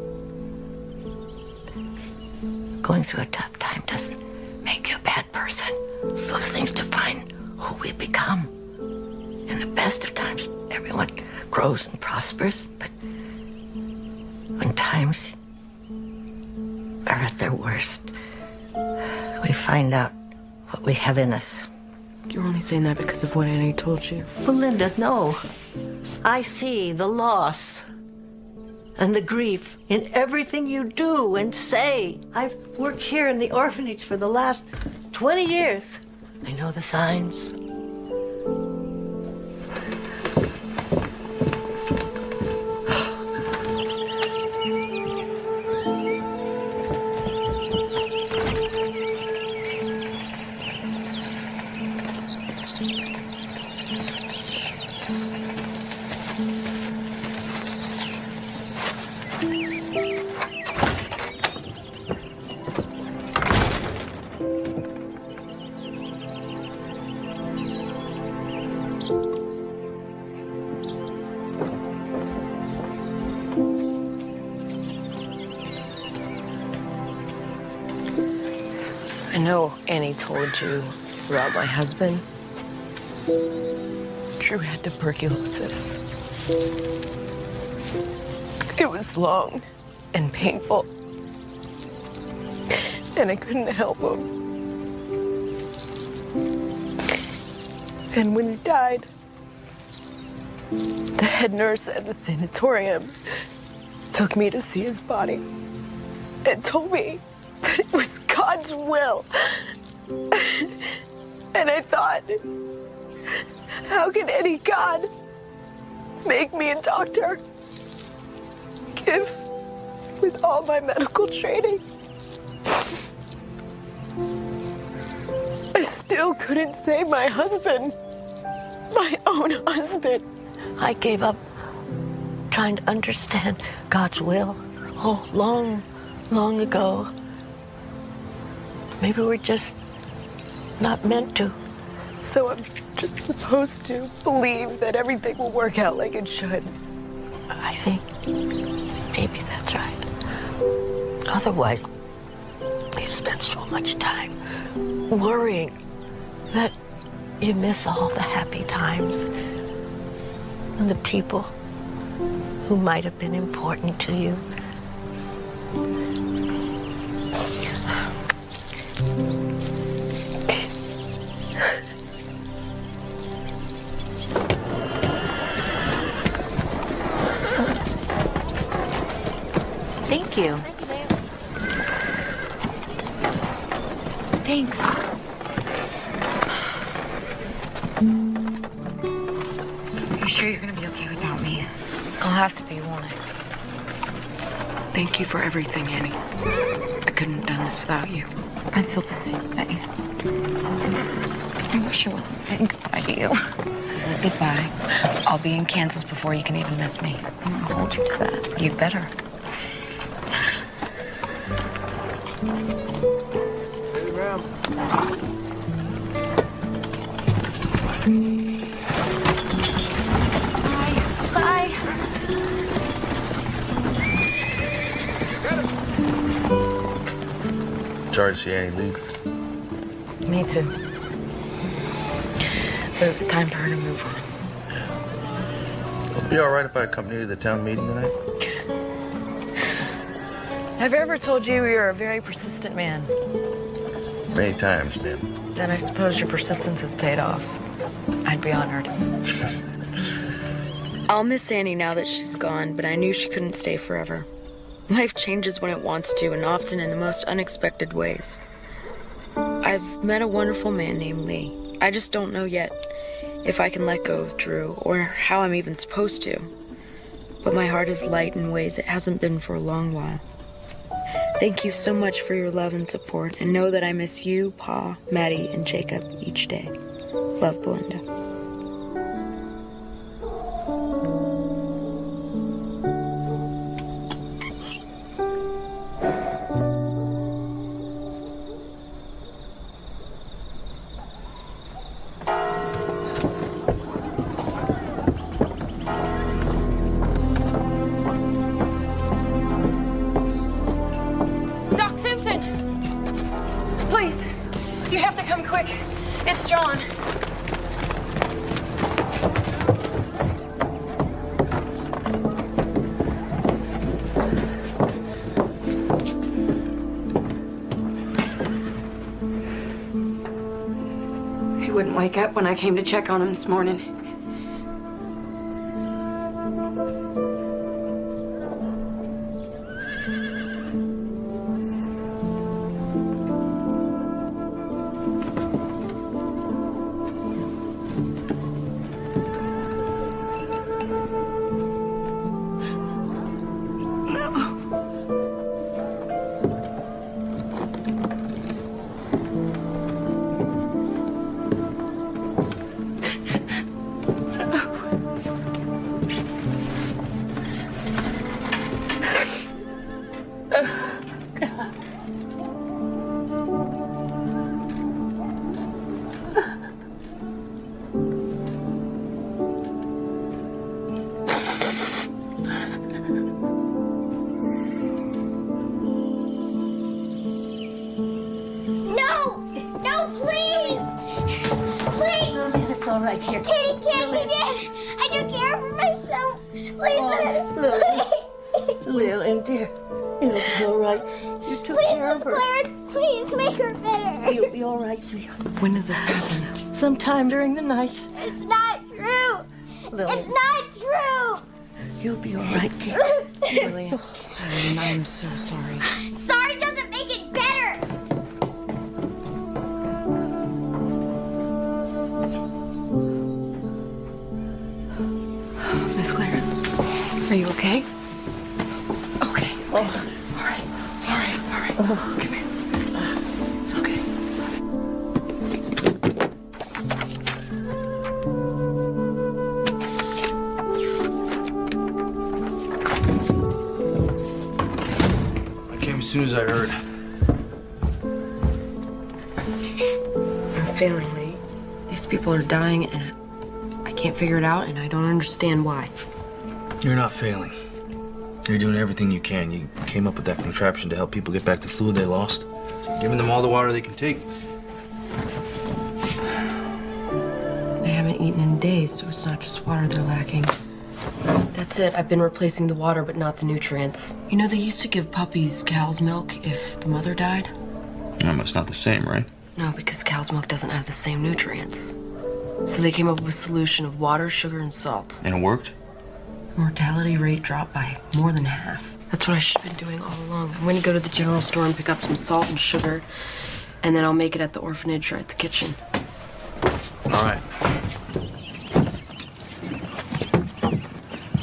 Going through a tough time doesn't make you a bad person. Those things define who we become. In the best of times, everyone grows and prospers, but when times are at their worst, we find out what we have in us. You're only saying that because of what Annie told you. Belinda, no. I see the loss and the grief in everything you do and say. I've worked here in the orphanage for the last 20 years. I know the signs. I know Annie told you about my husband. Drew had tuberculosis. It was long and painful, and I couldn't help him. And when he died, the head nurse at the sanatorium took me to see his body and told me that it was God's will. And I thought, how can any God make me a doctor? If, with all my medical training, I still couldn't save my husband, my own husband. I gave up trying to understand God's will. Oh, long ago. Maybe we're just not meant to. So I'm just supposed to believe that everything will work out like it should. I think maybe that's right. Otherwise, you spend so much time worrying that you miss all the happy times and the people who might have been important to you. Thank you. Thanks. You sure you're gonna be okay without me? I'll have to be, won't I? Thank you for everything, Annie. I couldn't have done this without you. I feel the same way. I wish I wasn't saying goodbye to you. This is a goodbye. I'll be in Kansas before you can even miss me. I'm gonna hold you to that. You better. Hey, ma'am. Bye. Sorry to see Annie leave. Me too. But it was time for her to move on. It'll be all right if I accompany you to the town meeting tonight. Have I ever told you you're a very persistent man? Many times, ma'am. Then I suppose your persistence has paid off. I'd be honored. I'll miss Annie now that she's gone, but I knew she couldn't stay forever. Life changes when it wants to, and often in the most unexpected ways. I've met a wonderful man named Lee. I just don't know yet if I can let go of Drew, or how I'm even supposed to. But my heart is light in ways it hasn't been for a long while. Thank you so much for your love and support, and know that I miss you, Pa, Maddie, and Jacob each day. Love, Belinda. Doc Simpson! Please, you have to come quick. It's John. He wouldn't wake up when I came to check on him this morning. Right here. Kitty can't be dead. I took care of her myself. Please, Lily, Lily, dear, It'll be all right. You took care of her. Clarence, please make her better. You'll be all right, sweetheart. When did this happen? Sometime during the night. It's not true. Lily. It's not true. You'll be all right, kid. Lily, I'm so sorry. Sorry doesn't make it better. Miss Clarence, are you okay? Okay. Oh. All right. Come here. It's okay. I came as soon as I heard. I'm failing, Lee. These people are dying, and I can't figure it out, and I don't understand why. You're not failing. You're doing everything you can. You came up with that contraption to help people get back the fluid they lost. Giving them all the water they can take. They haven't eaten in days, so it's not just water they're lacking. That's it. I've been replacing the water, but not the nutrients. You know, they used to give puppies cow's milk if the mother died. No, it's not the same, right? No, because cow's milk doesn't have the same nutrients. So they came up with a solution of water, sugar, and salt. And it worked? Mortality rate dropped by more than half. That's what I should have been doing all along. I'm going to go to the general store and pick up some salt and sugar, and then I'll make it at the orphanage or at the kitchen. All right.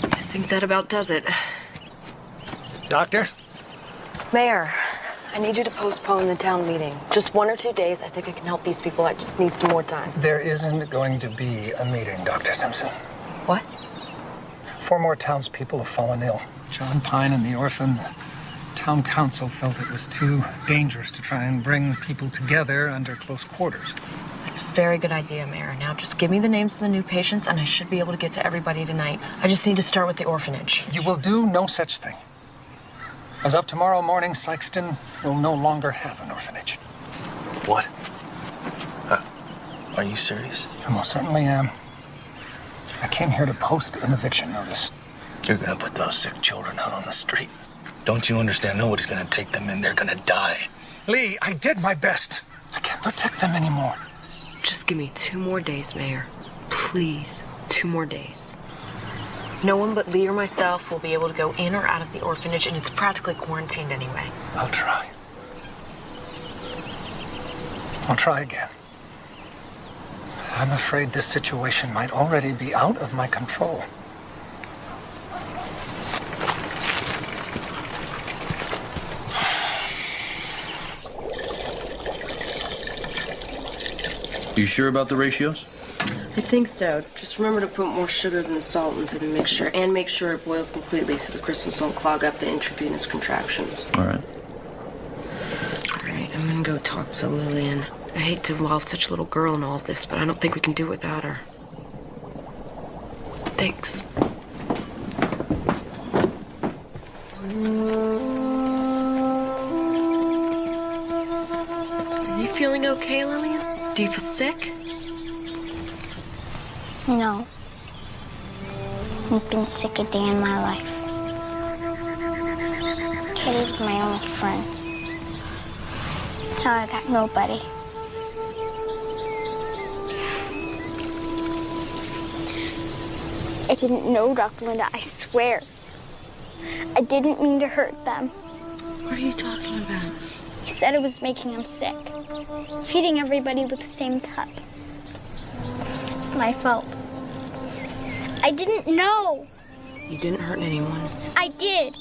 I think that about does it. Doctor? Mayor, I need you to postpone the town meeting. Just 1 or 2 days. I think I can help these people. I just need some more time. There isn't going to be a meeting, Dr. Simpson. What? 4 more townspeople have fallen ill. John Pine and the orphan. The town council felt it was too dangerous to try and bring people together under close quarters. That's a very good idea, Mayor. Now just give me the names of the new patients, and I should be able to get to everybody tonight. I just need to start with the orphanage. You will do no such thing. As of tomorrow morning, Sykeston will no longer have an orphanage. What? Are you serious? I most certainly am. I came here to post an eviction notice. You're gonna put those sick children out on the street. Don't you understand? Nobody's gonna take them in. They're gonna die. Lee, I did my best. I can't protect them anymore. Just give me 2 more days, Mayor. Please, 2 more days. No one but Lee or myself will be able to go in or out of the orphanage, and it's practically quarantined anyway. I'll try. I'll try again. I'm afraid this situation might already be out of my control. You sure about the ratios? I think so. Just remember to put more sugar than salt into the mixture, and make sure it boils completely so the crystals don't clog up the intravenous contractions. All right. All right, I'm gonna go talk to Lillian. I hate to involve such a little girl in all of this, but I don't think we can do it without her. Thanks. Are you feeling okay, Lillian? Do you feel sick? No. I've been sick a day in my life. Katie was my only friend. Now I got nobody. I didn't know, Dr. Linda, I swear. I didn't mean to hurt them. What are you talking about? You said it was making them sick. Feeding everybody with the same cup. It's my fault. I didn't know. You didn't hurt anyone. I did.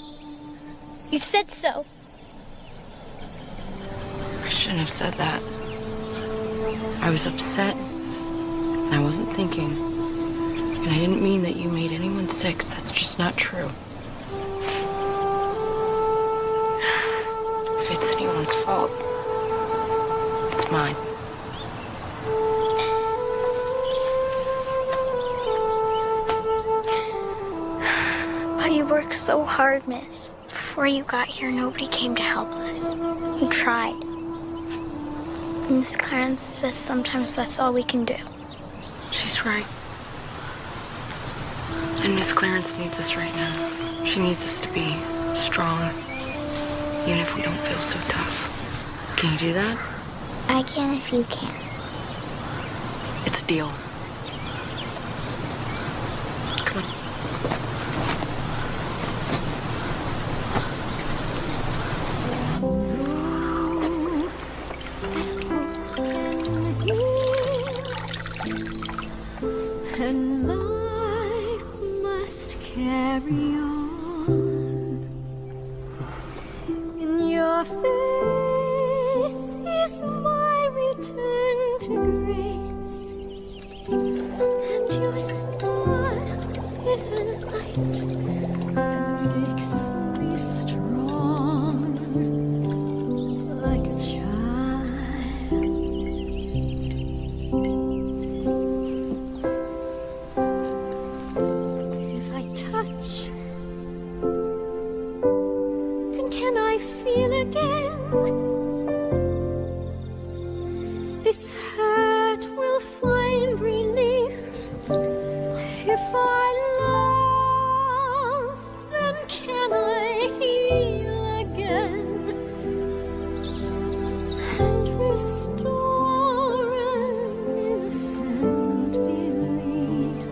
You said so. I shouldn't have said that. I was upset, and I wasn't thinking. And I didn't mean that you made anyone sick. That's just not true. If it's anyone's fault, it's mine. But you worked so hard, miss. Before you got here, nobody came to help us. You tried. Miss Clarence says sometimes that's all we can do. She's right. And Miss Clarence needs us right now. She needs us to be strong Even if we don't feel so tough. Can you do that? I can if you can. It's a deal. Come on. And life must carry on. In your face is my return to grace, and your smile is a light that makes me strong, like a child. Can I feel again? This hurt will find relief if I love. Then can I heal again and restore an innocent belief,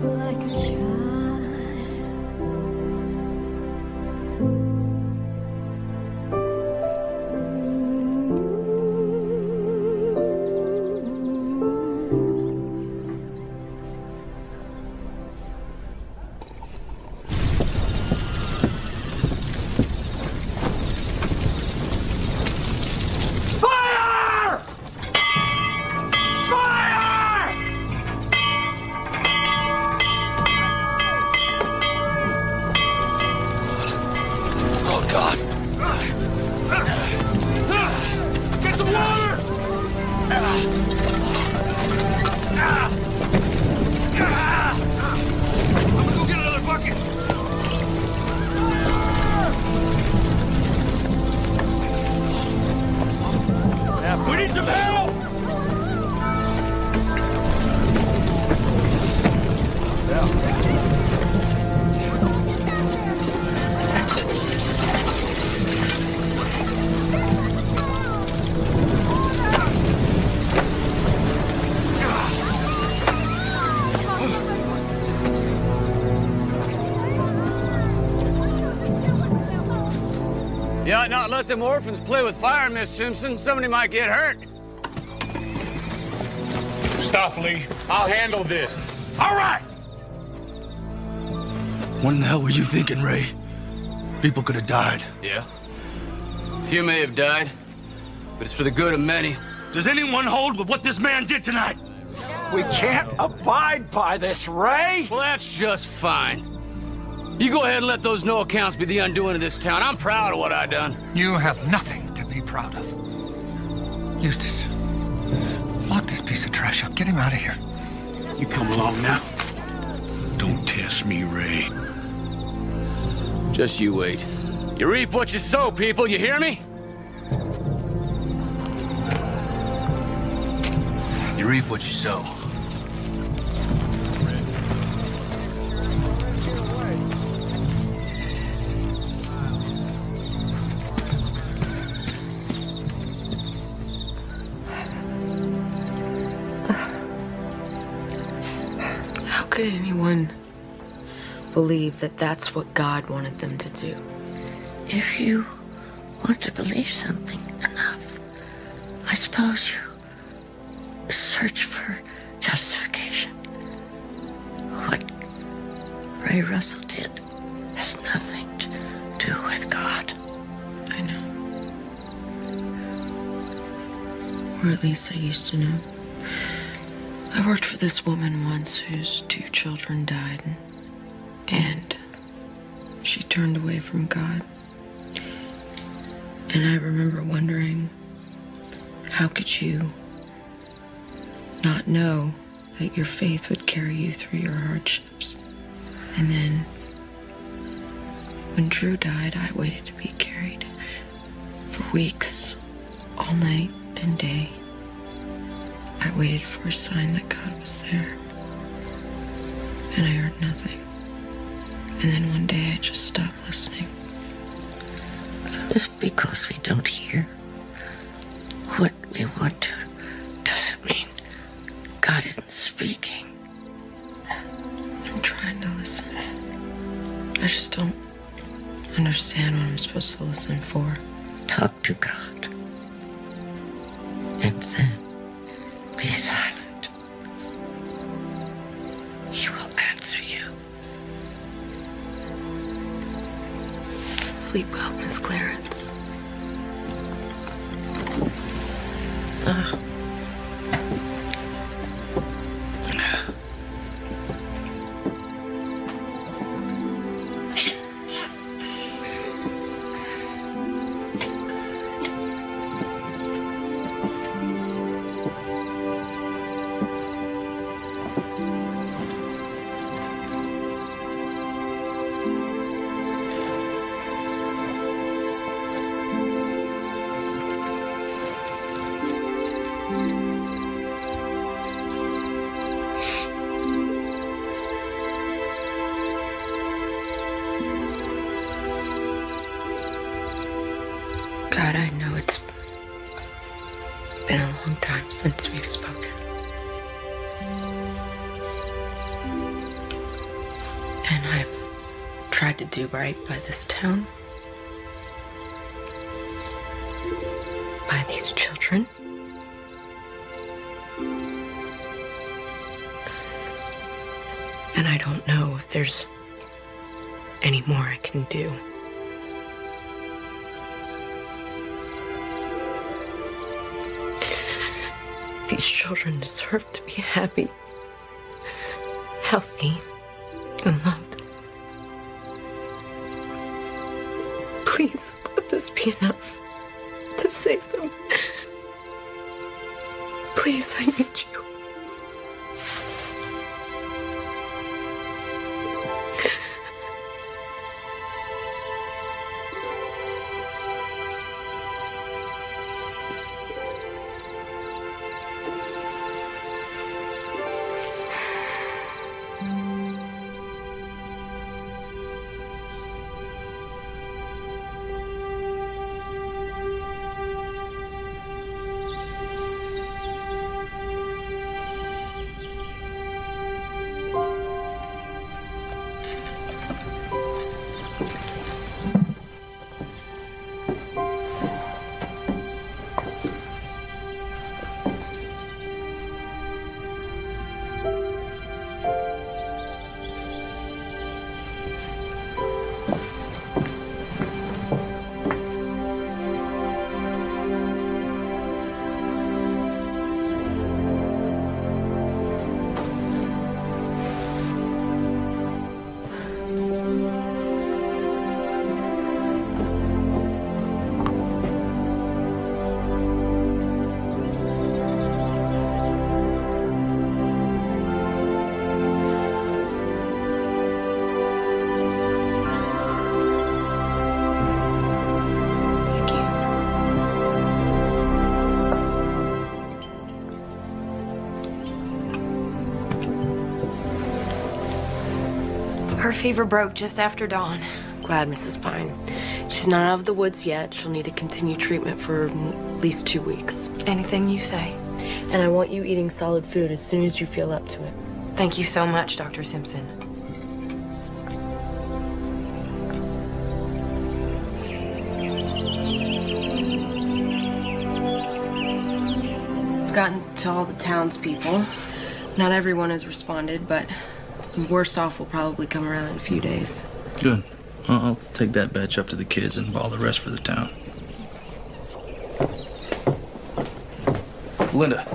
like a child? We need some help! You ought not let them orphans play with fire, Miss Simpson. Somebody might get hurt. Stop, Lee. I'll handle this. All right! What in the hell were you thinking, Ray? People could have died. Yeah. Few may have died, but it's for the good of many. Does anyone hold with what this man did tonight? We can't abide by this, Ray. Well, that's just fine. You go ahead and let those no accounts be the undoing of this town. I'm proud of what I done. You have nothing to be proud of. Eustace, lock this piece of trash up. Get him out of here. You come along now. Don't test me, Ray. Just you wait. You reap what you sow, people. You hear me? You reap what you sow. How could anyone believe that that's what God wanted them to do? If you want to believe something enough, I suppose you search for justification. What Ray Russell did has nothing to do with God. I know. Or at least I used to know. I worked for this woman once whose 2 children died, and she turned away from God. And I remember wondering, how could you not know that your faith would carry you through your hardships? And then, when Drew died, I waited to be carried for weeks, all night and day. I waited for a sign that God was there, and I heard nothing. And then one day I just stopped listening. Just because we don't hear what we want to doesn't mean God isn't speaking. I'm trying to listen. I just don't understand what I'm supposed to listen for. Talk to God. And then be silent. He will answer you. Sleep well, Miss Clarence. God, I know it's been a long time since we've spoken. And I've tried to do right by this town, by these children. And I don't know if there's any more I can do. These children deserve to be happy, healthy, and loved. Please let this be enough to save them. Please, I need you. Her fever broke just after dawn. Glad, Mrs. Pine. She's not out of the woods yet. She'll need to continue treatment for at least 2 weeks. Anything you say. And I want you eating solid food as soon as you feel up to it. Thank you so much, Dr. Simpson. I've gotten to all the townspeople. Not everyone has responded, but worse off will probably come around in a few days. Good. I'll take that batch up to the kids and ball the rest for the town. Linda.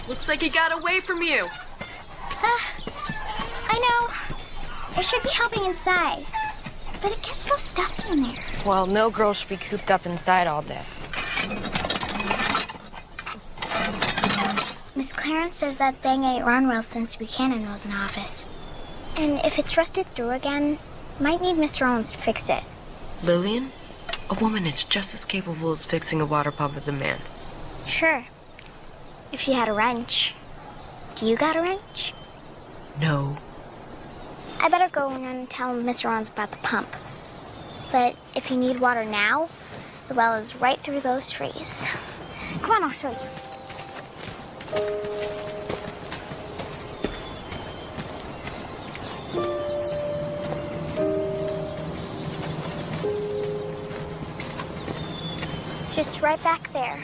Looks like he got away from you. I know. I should be helping inside, but it gets so stuffy in there. Well, no girl should be cooped up inside all day. Miss Clarence says that thing ain't run well since Buchanan was in office. And if it's rusted through again, might need Mr. Owens to fix it. Lillian? A woman is just as capable as fixing a water pump as a man. Sure. If she had a wrench. Do you got a wrench? No. I better go and tell Mr. Owens about the pump. But if you need water now, the well is right through those trees. Come on, I'll show you. It's just right back there.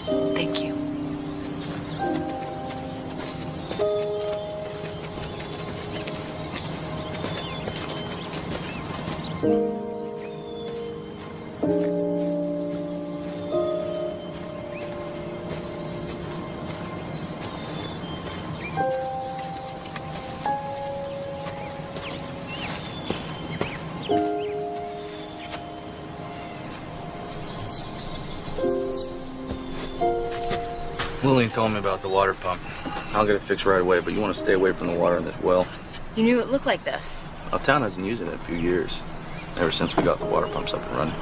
Thank you. Lillian told me about the water pump. I'll get it fixed right away, but you want to stay away from the water in this well. You knew it looked like this. Our town hasn't used it in a few years, ever since we got the water pumps up and running.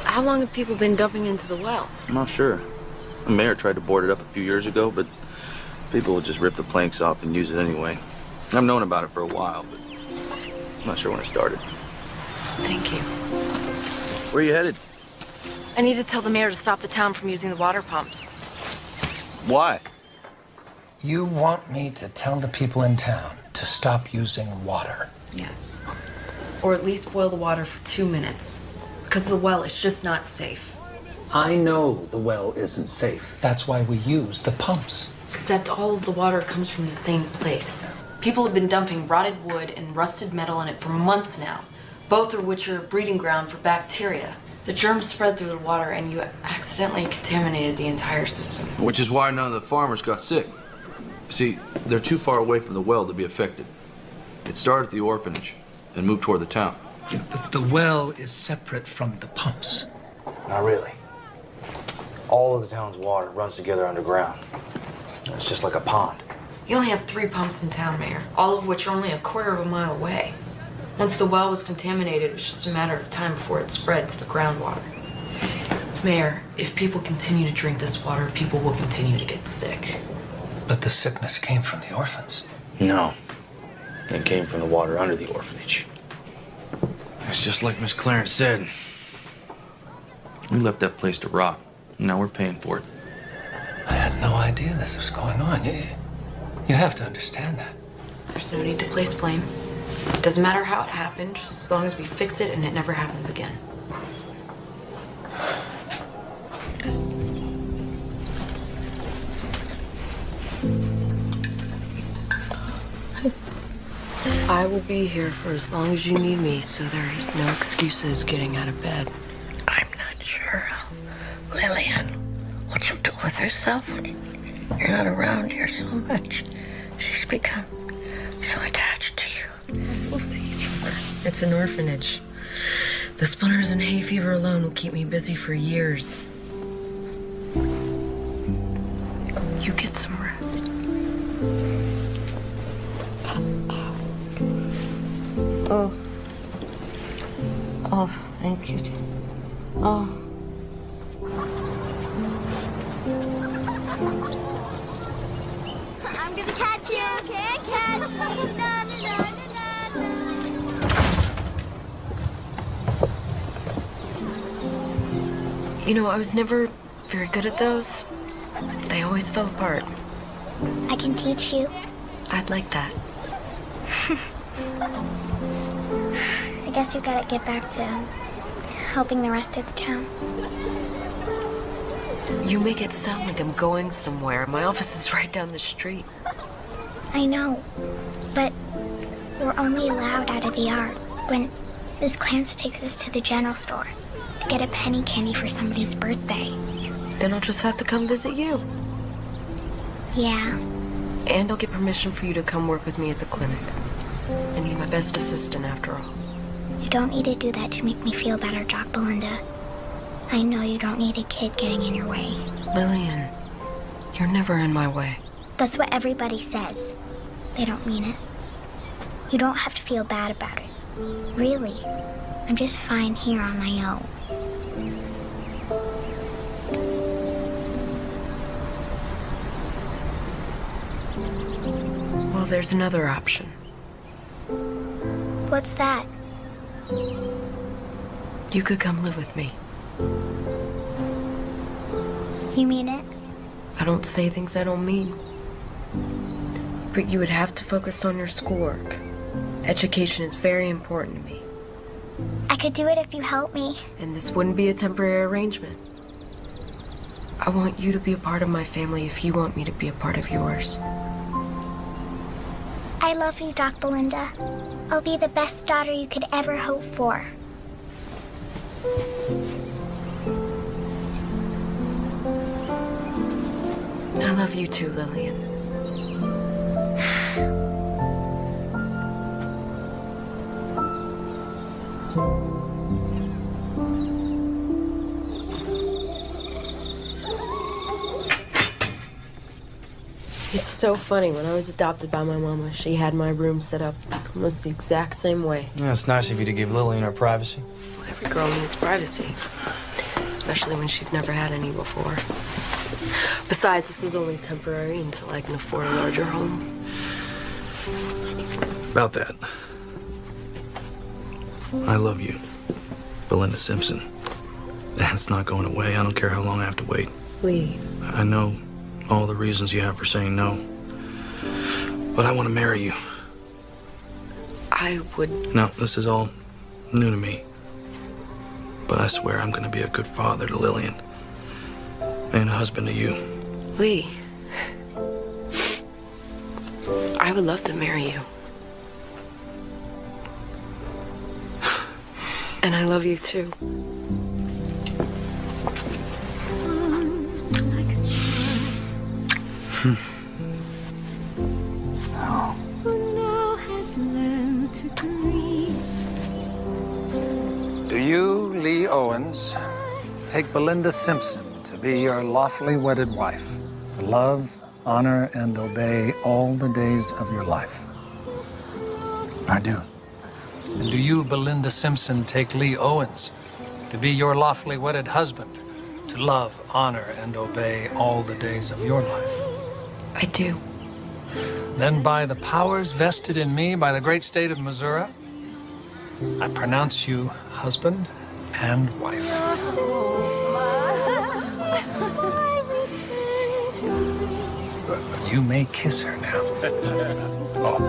How long have people been dumping into the well? I'm not sure. The mayor tried to board it up a few years ago, but people would just rip the planks off and use it anyway. I've known about it for a while, but I'm not sure when it started. Thank you. Where are you headed? I need to tell the mayor to stop the town from using the water pumps. Why? You want me to tell the people in town to stop using water? Yes. Or at least boil the water for 2 minutes. Because the well is just not safe. I know the well isn't safe. That's why we use the pumps. Except all of the water comes from the same place. People have been dumping rotted wood and rusted metal in it for months now, both of which are a breeding ground for bacteria. The germs spread through the water and you accidentally contaminated the entire system. Which is why none of the farmers got sick. See, they're too far away from the well to be affected. It started at the orphanage, then moved toward the town. Yeah, but the well is separate from the pumps. Not really. All of the town's water runs together underground. It's just like a pond. You only have 3 pumps in town, Mayor, all of which are only a quarter of a mile away. Once the well was contaminated, it was just a matter of time before it spread to the groundwater. Mayor, if people continue to drink this water, people will continue to get sick. But the sickness came from the orphans. No. It came from the water under the orphanage. It's just like Miss Clarence said. We left that place to rot. Now we're paying for it. I had no idea this was going on. You have to understand that. There's no need to place blame. Doesn't matter how it happened, just as long as we fix it and it never happens again. I will be here for as long as you need me, so there's no excuses getting out of bed. I'm not sure Lillian, what she'll do with herself when you're not around here so much. She's become so attached to you. We'll see each other. It's an orphanage. The splinters and hay fever alone will keep me busy for years. You get some rest. Oh, thank you. Oh. I'm gonna catch you. Can't catch me. Na, na, na, na, na. You know, I was never very good at those. They always fell apart. I can teach you. I'd like that. I guess you gotta get back to helping the rest of the town. You make it sound like I'm going somewhere. My office is right down the street. I know, but we're only allowed out of the yard when Miss Clarence takes us to the general store to get a penny candy for somebody's birthday. Then I'll just have to come visit you. Yeah. And I'll get permission for you to come work with me at the clinic. I need my best assistant after all. You don't need to do that to make me feel better, Doc Belinda. I know you don't need a kid getting in your way. Lillian, You're never in my way. That's what everybody says. They don't mean it. You don't have to feel bad about it. Really. I'm just fine here on my own. Well, there's another option. What's that? You could come live with me. You mean it? I don't say things I don't mean. But you would have to focus on your schoolwork. Education is very important to me. I could do it if you help me. And this wouldn't be a temporary arrangement. I want you to be a part of my family if you want me to be a part of yours. I love you, Doc Belinda. I'll be the best daughter you could ever hope for. I love you too, Lillian. It's so funny. When I was adopted by my mama, she had my room set up almost the exact same way. Yeah, it's nice of you to give Lillian her privacy. Well, every girl needs privacy, especially when she's never had any before. Besides, this is only temporary until I can afford a larger home. About that. I love you, Belinda Simpson. That's not going away. I don't care how long I have to wait. Lee. I know all the reasons you have for saying no. But I want to marry you. I would... No, this is all new to me. But I swear I'm going to be a good father to Lillian. And a husband to you. Lee. I would love to marry you. And I love you too. Do you, Lee Owens, take Belinda Simpson to be your lawfully wedded wife, to love, honor, and obey all the days of your life? I do. And do you, Belinda Simpson, take Lee Owens to be your lawfully wedded husband, to love, honor, and obey all the days of your life? I do. Then by the powers vested in me by the great state of Missouri, I pronounce you husband and wife. You may kiss her now. Oh.